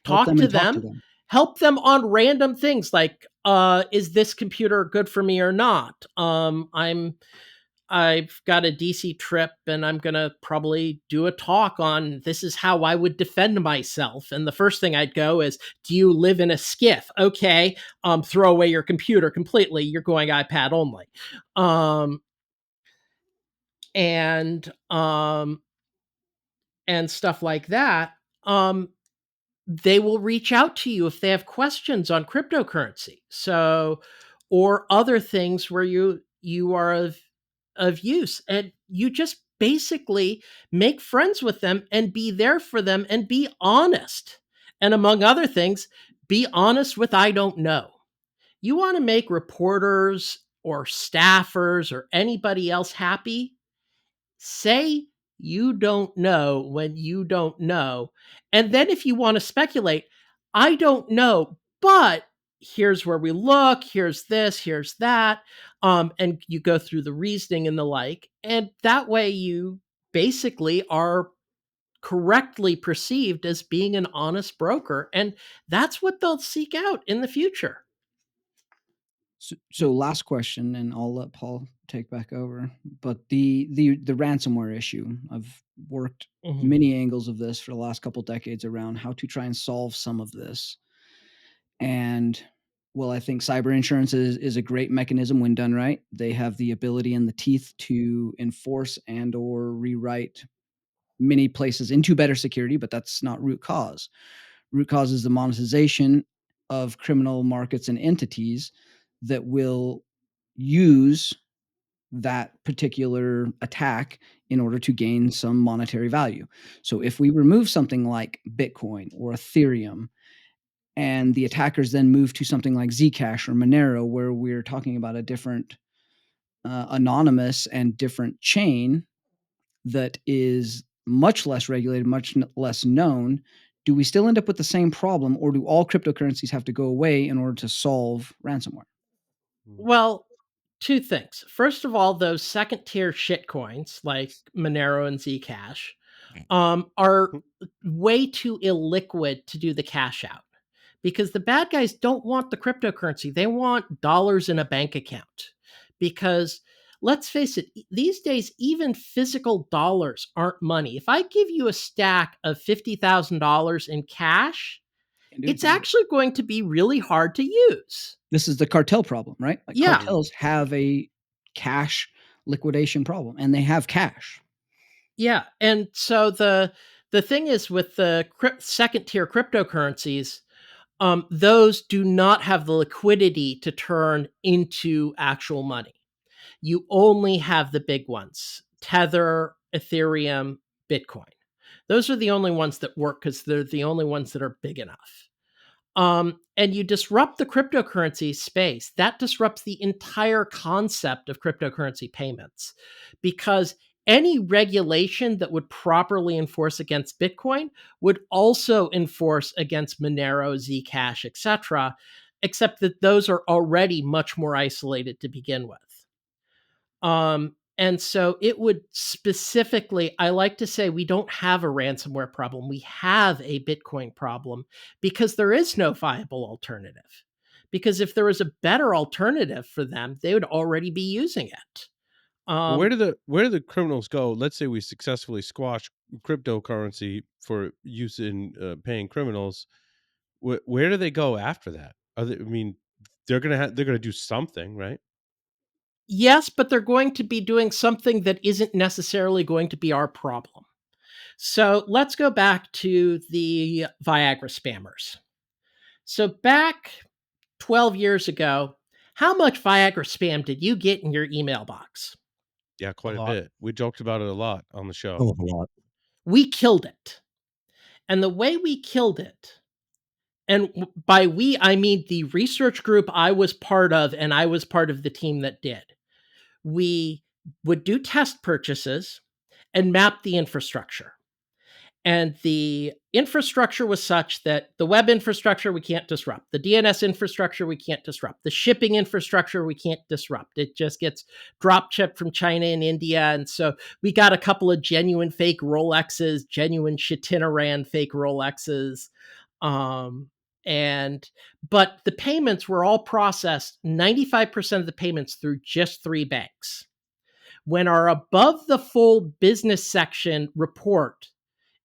help talk them to and talk to them, them. help them on random things like, is this computer good for me or not? I've got a DC trip and I'm going to probably do a talk on this is how I would defend myself. And the first thing I'd go is, do you live in a skiff? Okay. Throw away your computer completely. You're going iPad only. And stuff like that. They will reach out to you if they have questions on cryptocurrency. So, or other things where you are of use, and you just basically make friends with them and be there for them and be honest. And among other things, be honest with I don't know. You want to make reporters or staffers or anybody else happy? Say you don't know when you don't know. And then if you want to speculate, I don't know, but here's where we look, here's this, here's that. And you go through the reasoning and the like. And that way you basically are correctly perceived as being an honest broker. And that's what they'll seek out in the future. So last question, and I'll let Paul take back over. But the ransomware issue, I've worked Mhm. many angles of this for the last couple decades around how to try and solve some of this. And well, I think cyber insurance is a great mechanism when done right. They have the ability and the teeth to enforce and or rewrite many places into better security, but that's not root cause. Root cause is the monetization of criminal markets and entities that will use that particular attack in order to gain some monetary value. So if we remove something like Bitcoin or Ethereum, and the attackers then move to something like Zcash or Monero, where we're talking about a different anonymous and different chain that is much less regulated, much less known, do we still end up with the same problem, or do all cryptocurrencies have to go away in order to solve ransomware? Well, two things. First of all, those second tier shitcoins like Monero and Zcash are way too illiquid to do the cash out because the bad guys don't want the cryptocurrency. They want dollars in a bank account because let's face it, these days, even physical dollars aren't money. If I give you a stack of $50,000 in cash, it's actually going to be really hard to use. This is the cartel problem, right? Like Yeah. cartels have a cash liquidation problem, and they have cash. Yeah, and so the thing is with the second tier cryptocurrencies, those do not have the liquidity to turn into actual money. You only have the big ones: Tether, Ethereum, Bitcoin. Those are the only ones that work because they're the only ones that are big enough. And you disrupt the cryptocurrency space, that disrupts the entire concept of cryptocurrency payments because any regulation that would properly enforce against Bitcoin would also enforce against Monero, Zcash, etc., except that those are already much more isolated to begin with. And so it would specifically, I like to say we don't have a ransomware problem. We have a Bitcoin problem because there is no viable alternative. Because if there was a better alternative for them, they would already be using it. Where do the criminals go? Let's say we successfully squash cryptocurrency for use in paying criminals. Where do they go after that? I mean, they're gonna do something, right? Yes, but they're going to be doing something that isn't necessarily going to be our problem. So let's go back to the Viagra spammers. So back 12 years ago, how much Viagra spam did you get in your email box? Yeah, quite a lot. bit. We joked about it a lot on the show. Hell of a lot. We killed it. And the way we killed it, and by we, I mean the research group I was part of, and I was part of the team that did. We would do test purchases and map the infrastructure. And the infrastructure was such that the web infrastructure we can't disrupt, the DNS infrastructure we can't disrupt, the shipping infrastructure we can't disrupt. It just gets drop shipped from China and India. And so we got a couple of genuine fake Rolexes, genuine Shitinaran fake Rolexes. But the payments were all processed, 95% of the payments through just 3 banks. When our above the fold business section report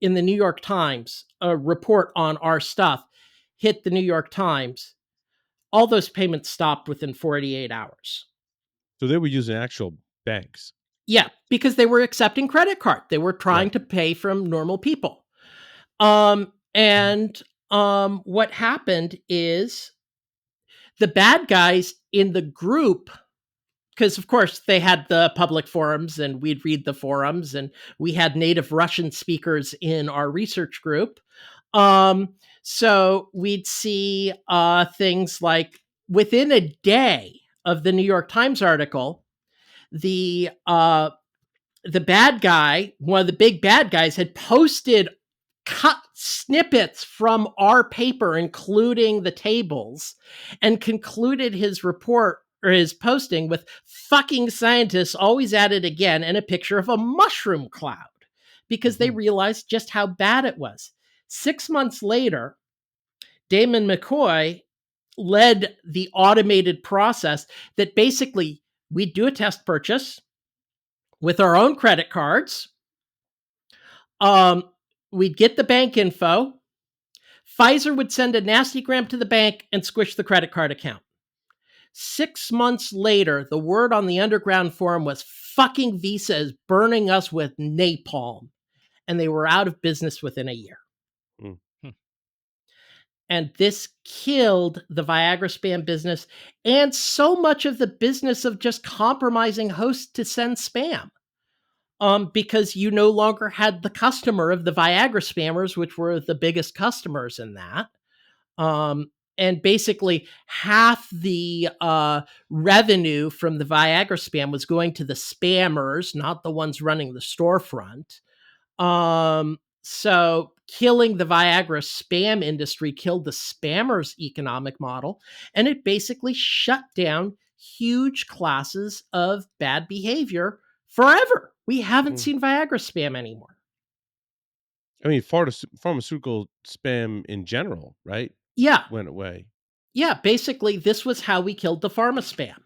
in the New York Times, a report on our stuff, hit the New York Times, all those payments stopped within 48 hours. So they were using actual banks. Yeah, because they were accepting credit card. They were trying to pay from normal people. What happened is the bad guys in the group, because of course they had the public forums and we'd read the forums, and we had native Russian speakers in our research group. So we'd see things like within a day of the New York Times article, the bad guy, one of the big bad guys, had posted cut snippets from our paper, including the tables, and concluded his report or his posting with "fucking scientists always at it again" and a picture of a mushroom cloud, because they realized just how bad it was. 6 months later, Damon McCoy led the automated process that basically we'd do a test purchase with our own credit cards. We'd get the bank info. Pfizer would send a nastygram to the bank and squish the credit card account. 6 months later, the word on the underground forum was "fucking Visa is burning us with napalm." And they were out of business within a year. Mm. And this killed the Viagra spam business and so much of the business of just compromising hosts to send spam. Because you no longer had the customer of the Viagra spammers, which were the biggest customers in that. And basically half the revenue from the Viagra spam was going to the spammers, not the ones running the storefront. So killing the Viagra spam industry killed the spammers' economic model, and it basically shut down huge classes of bad behavior forever. We haven't seen Viagra spam anymore. I mean, pharmaceutical spam in general, right? Yeah. Went away. Yeah, basically, this was how we killed the pharma spam.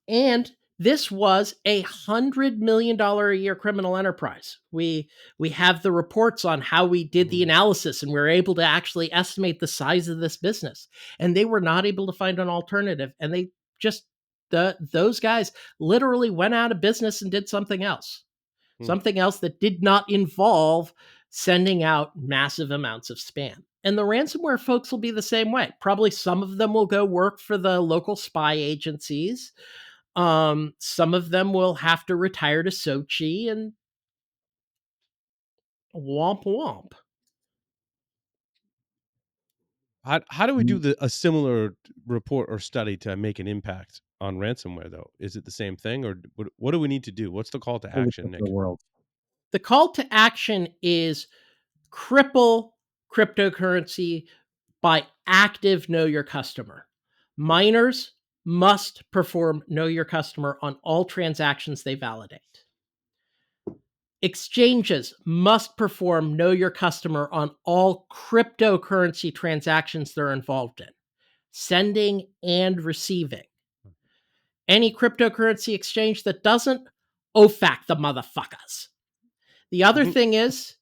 And this was $100 million a year criminal enterprise. We have the reports on how we did the analysis, and we were able to actually estimate the size of this business. And they were not able to find an alternative. And they just, those guys literally went out of business and did something else. Something else that did not involve sending out massive amounts of spam. And the ransomware folks will be the same way. Probably some of them will go work for the local spy agencies. Some of them will have to retire to Sochi and womp womp. How do we do a similar report or study to make an impact on ransomware, though? Is it the same thing, or what do we need to do? What's the call to action, Nick? The world. The call to action is cripple cryptocurrency by active know your customer. Miners, must perform Know Your Customer on all transactions they validate. Exchanges must perform Know Your Customer on all cryptocurrency transactions they're involved in, sending and receiving. Any cryptocurrency exchange that doesn't, OFAC the motherfuckers. The other thing is,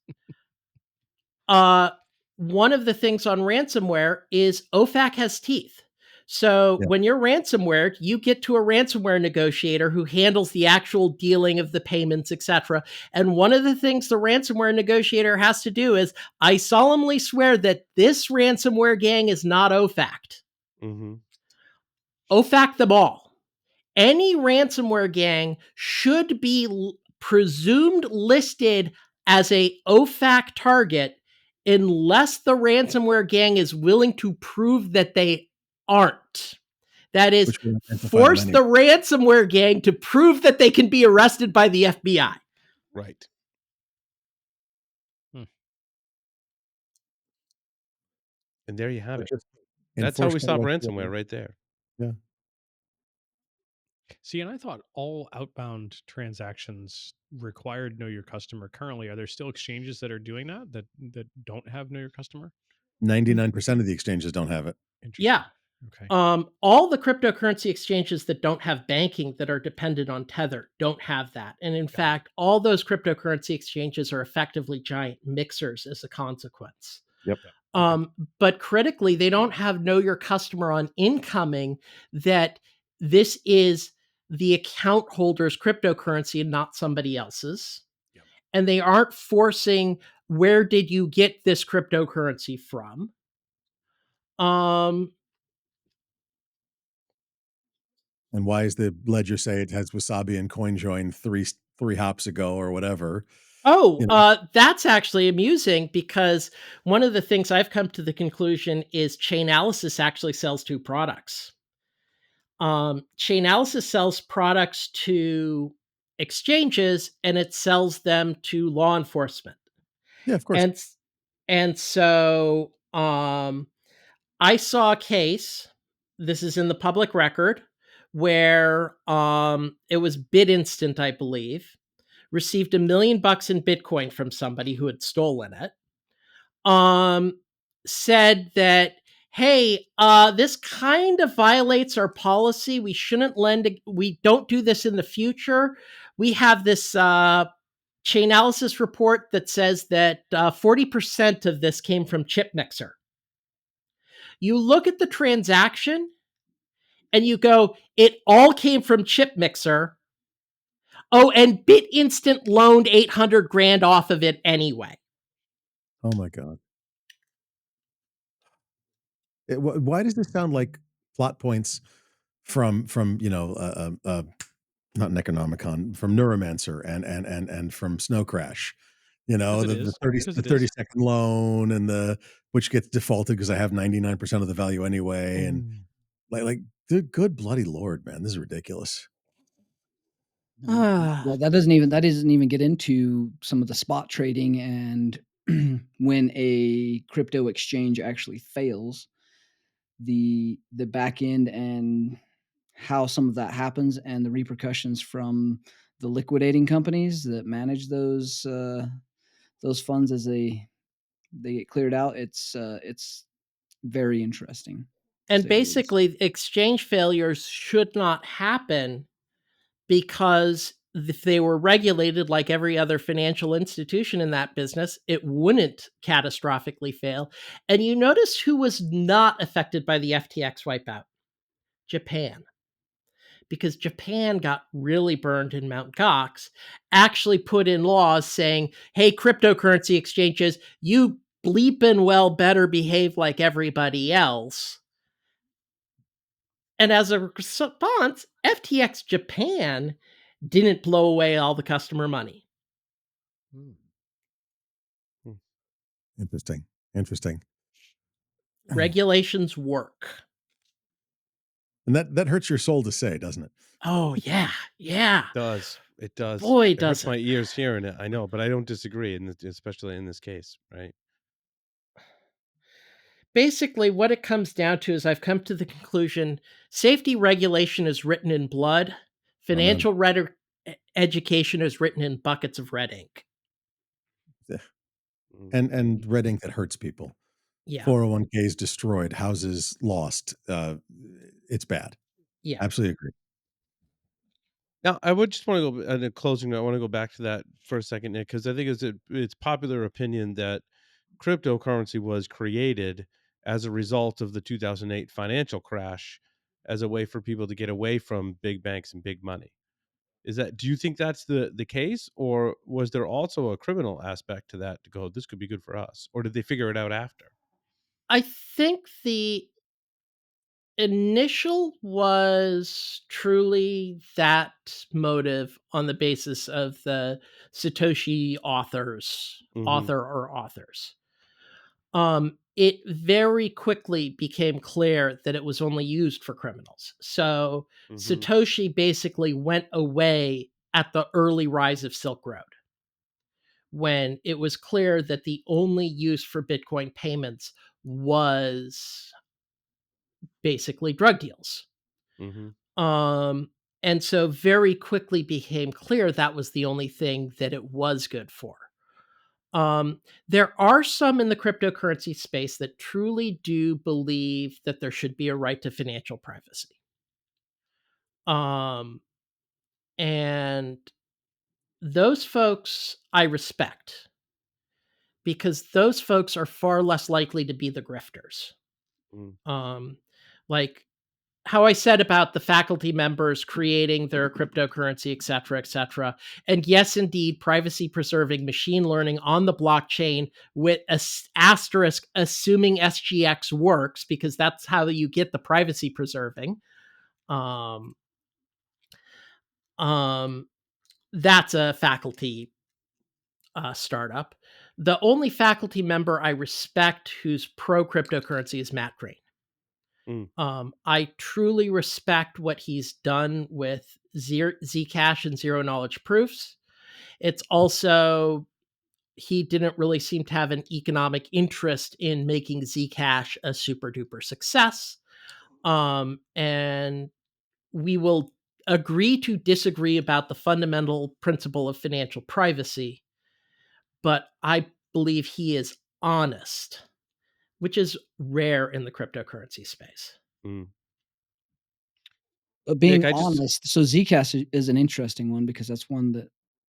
one of the things on ransomware is OFAC has teeth. So Yeah. when you're ransomware, you get to a ransomware negotiator who handles the actual dealing of the payments, etc. And one of the things the ransomware negotiator has to do is, I solemnly swear that this ransomware gang is not OFAC'd. Mm-hmm. OFAC them all. Any ransomware gang should be presumed listed as a OFAC target unless the ransomware gang is willing to prove that they aren't. That is, Which will identify them force anyway. the ransomware gang to prove that they can be arrested by the FBI. Right. And there you have But it. just That's how we enforcement stop whatsoever. ransomware right there. Yeah. See, and I thought all outbound transactions required Know Your Customer. Currently, are there still exchanges that are doing that don't have Know Your Customer? 99% of the exchanges don't have it. Interesting. Yeah. Okay. All the cryptocurrency exchanges that don't have banking that are dependent on Tether don't have that. And in fact, all those cryptocurrency exchanges are effectively giant mixers as a consequence. Yep. But critically, they don't have Know Your Customer on incoming, that this is the account holder's cryptocurrency and not somebody else's. Yep. And they aren't forcing, where did you get this cryptocurrency from? And why is the ledger say it has Wasabi and CoinJoin three hops ago or whatever? That's actually amusing, because one of the things I've come to the conclusion is Chainalysis actually sells two products. Chainalysis sells products to exchanges, and it sells them to law enforcement. Yeah, of course. And so I saw a case, this is in the public record, where it was BitInstant, I believe, received $1 million in Bitcoin from somebody who had stolen it. Said that, hey, this kind of violates our policy. We shouldn't lend. We don't do this in the future. We have this Chainalysis report that says that 40% of this came from ChipMixer. You look at the transaction and you go, it all came from ChipMixer. Oh, and BitInstant loaned 800 grand off of it anyway. Oh my God. Why does this sound like plot points from not Necronomicon, from Neuromancer and from Snow Crash? The 30-second loan and which gets defaulted because I have 99% of the value anyway. And like good bloody Lord, man, this is ridiculous. That doesn't even get into some of the spot trading, and when a crypto exchange actually fails, the back end and how some of that happens, and the repercussions from the liquidating companies that manage those funds as they get cleared out. It's very interesting. And basically, exchange failures should not happen, because if they were regulated like every other financial institution in that business, it wouldn't catastrophically fail. And you notice who was not affected by the FTX wipeout? Japan. Because Japan got really burned in Mt. Gox, actually put in laws saying, hey, cryptocurrency exchanges, you bleeping well better behave like everybody else. And as a response, FTX Japan didn't blow away all the customer money. Interesting. Regulations work. And that hurts your soul to say, doesn't it? Oh, yeah. Yeah. It does. Boy, it hurts does my it. ears hearing it. I know, but I don't disagree, especially in this case, right? Basically, what it comes down to is I've come to the conclusion safety regulation is written in blood, financial education is written in buckets of red ink. And red ink that hurts people. Yeah. 401ks destroyed, houses lost. It's bad. Yeah. Absolutely agree. Now, I would just want to go at a closing note. I want to go back to that for a second, Nick, because I think it's popular opinion that cryptocurrency was created as a result of the 2008 financial crash as a way for people to get away from big banks and big money. Do you think that's the case, or was there also a criminal aspect to that to go, this could be good for us, or did they figure it out after? I think the initial was truly that motive on the basis of the Satoshi Mhm. author or authors. It very quickly became clear that it was only used for criminals. So Mhm. Satoshi basically went away at the early rise of Silk Road, when it was clear that the only use for Bitcoin payments was basically drug deals. Mhm. Um, and so very quickly became clear that was the only thing that it was good for. There are some in the cryptocurrency space that truly do believe that there should be a right to financial privacy. Um, and those folks I respect, because those folks are far less likely to be the grifters. Mm. Like how I said about the faculty members creating their cryptocurrency, et cetera, et cetera. And yes, indeed, privacy preserving machine learning on the blockchain with a asterisk, assuming SGX works, because that's how you get the privacy preserving. Um, um, that's a faculty startup. The only faculty member I respect who's pro cryptocurrency is Matt Green. Mm. I truly respect what he's done with Zcash and zero knowledge proofs. It's also, he didn't really seem to have an economic interest in making Zcash a super duper success. And we will agree to disagree about the fundamental principle of financial privacy, but I believe he is honest, which is rare in the cryptocurrency space. Mm. But Nick, being I just honest, so Zcash is an interesting one because that's one that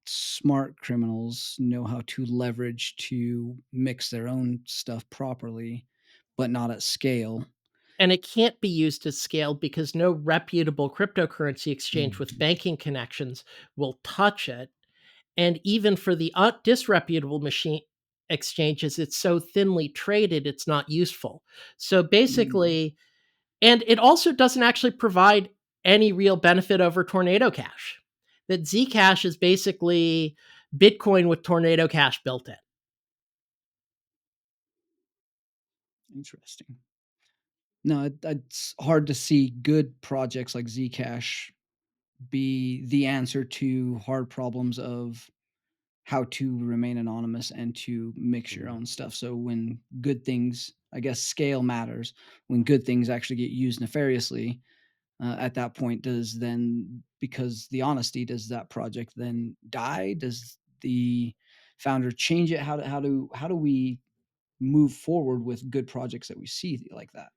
smart criminals know how to leverage to mix their own stuff properly, but not at scale. And it can't be used at scale because no reputable cryptocurrency exchange with banking connections will touch it. And even for the disreputable machine exchanges, it's so thinly traded, it's not useful. So basically, and it also doesn't actually provide any real benefit over Tornado Cash. That Zcash is basically Bitcoin with Tornado Cash built in. Interesting. No, it's hard to see good projects like Zcash be the answer to hard problems of how to remain anonymous and to mix your own stuff. So when good things, I guess scale matters. When good things actually get used nefariously, at that point, does then, because the honesty, does that project then die? Does the founder change it? How do we move forward with good projects that we see like that?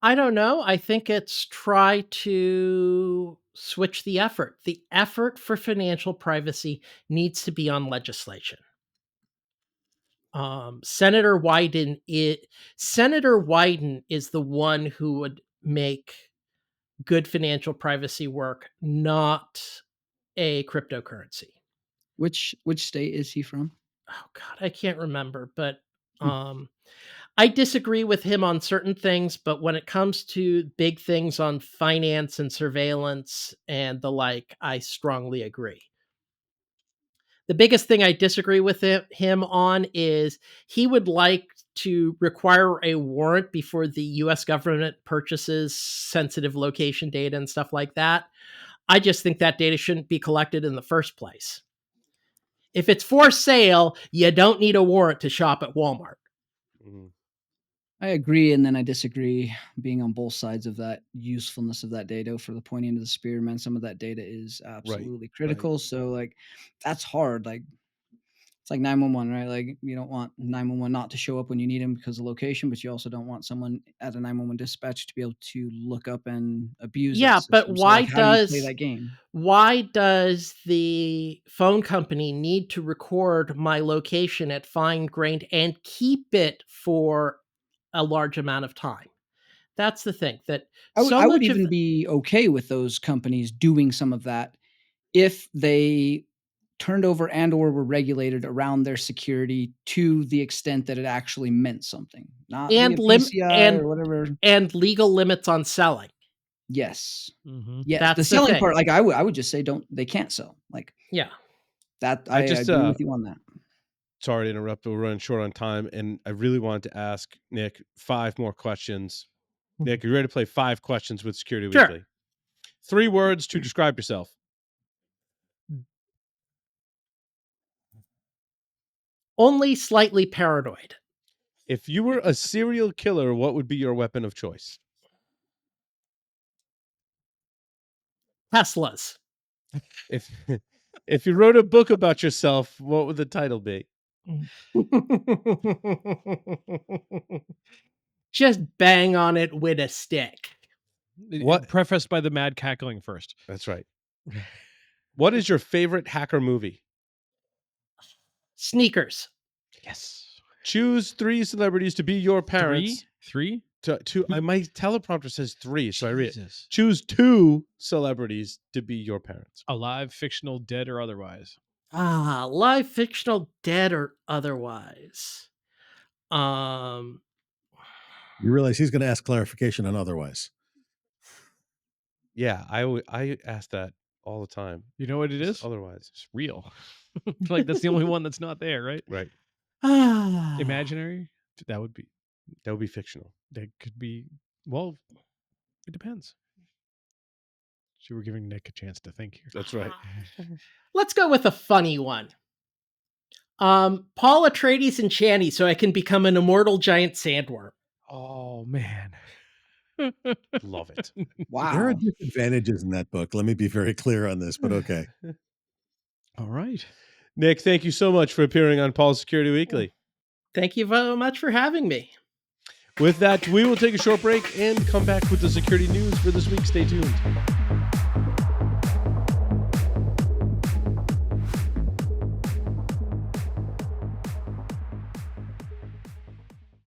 I don't know. I think it's try to switch the effort. The effort for financial privacy needs to be on legislation. Senator Wyden is the one who would make good financial privacy work, not a cryptocurrency. Which state is he from? Oh God, I can't remember, but Hmm. I disagree with him on certain things, but when it comes to big things on finance and surveillance and the like, I strongly agree. The biggest thing I disagree with him on is he would like to require a warrant before the US government purchases sensitive location data and stuff like that. I just think that data shouldn't be collected in the first place. If it's for sale, you don't need a warrant to shop at Walmart. Mhm. I agree, and then I disagree. Being on both sides of that usefulness of that data for the pointing of the spear, man, some of that data is absolutely critical. So like, that's hard. Like, it's like 911, right? Like, you don't want 911 not to show up when you need him because of location, but you also don't want someone at a 911 dispatch to be able to look up and abuse that Yeah, but system. So like, how do you play that game? why does the phone company need to record my location at fine grained and keep it for a large amount of time? That's the thing, that so I would much of even be okay with those companies doing some of that if they turned over and or were regulated around their security to the extent that it actually meant something, not via and PCI or whatever. and legal limits on selling. Yes. Mm-hmm. Yeah, the That's the selling thing. part, like, I would just say they can't sell. Like, Yeah. that I I just, agree with you on that. Sorry to interrupt, but we're running short on time, and I really wanted to ask Nick 5 more questions. Nick, are you ready to play 5 questions with Security Sure. Weekly? 3 words to describe yourself. Only slightly paranoid. If you were a serial killer, what would be your weapon of choice? Teslas. If if you wrote a book about yourself, what would the title be? Just bang on it with a stick. What? Prefaced by the mad cackling first. That's right. What is your favorite hacker movie? Sneakers. Yes. Choose 3 celebrities to be your parents. Three? My teleprompter says 3, so I read it. Jesus. Choose 2 celebrities to be your parents. Alive, fictional, dead, or otherwise. Live, fictional, dead, or otherwise. You realize he's going to ask clarification on otherwise. Yeah, I ask that all the time. You know what it is? Otherwise, It's real. Like, that's the only one that's not there, right? right? Imaginary? That would be fictional. That could be. Well, it depends. So we're giving Nick a chance to think here. That's right. Let's go with a funny one. Paul Atreides and Chani, so I can become an immortal giant sandworm. Oh man. Love it. Wow. There are disadvantages in that book. Let me be very clear on this, but okay. All right. Nick, thank you so much for appearing on Paul's Security Weekly. Thank you very much for having me. With that, we will take a short break and come back with the security news for this week. Stay tuned.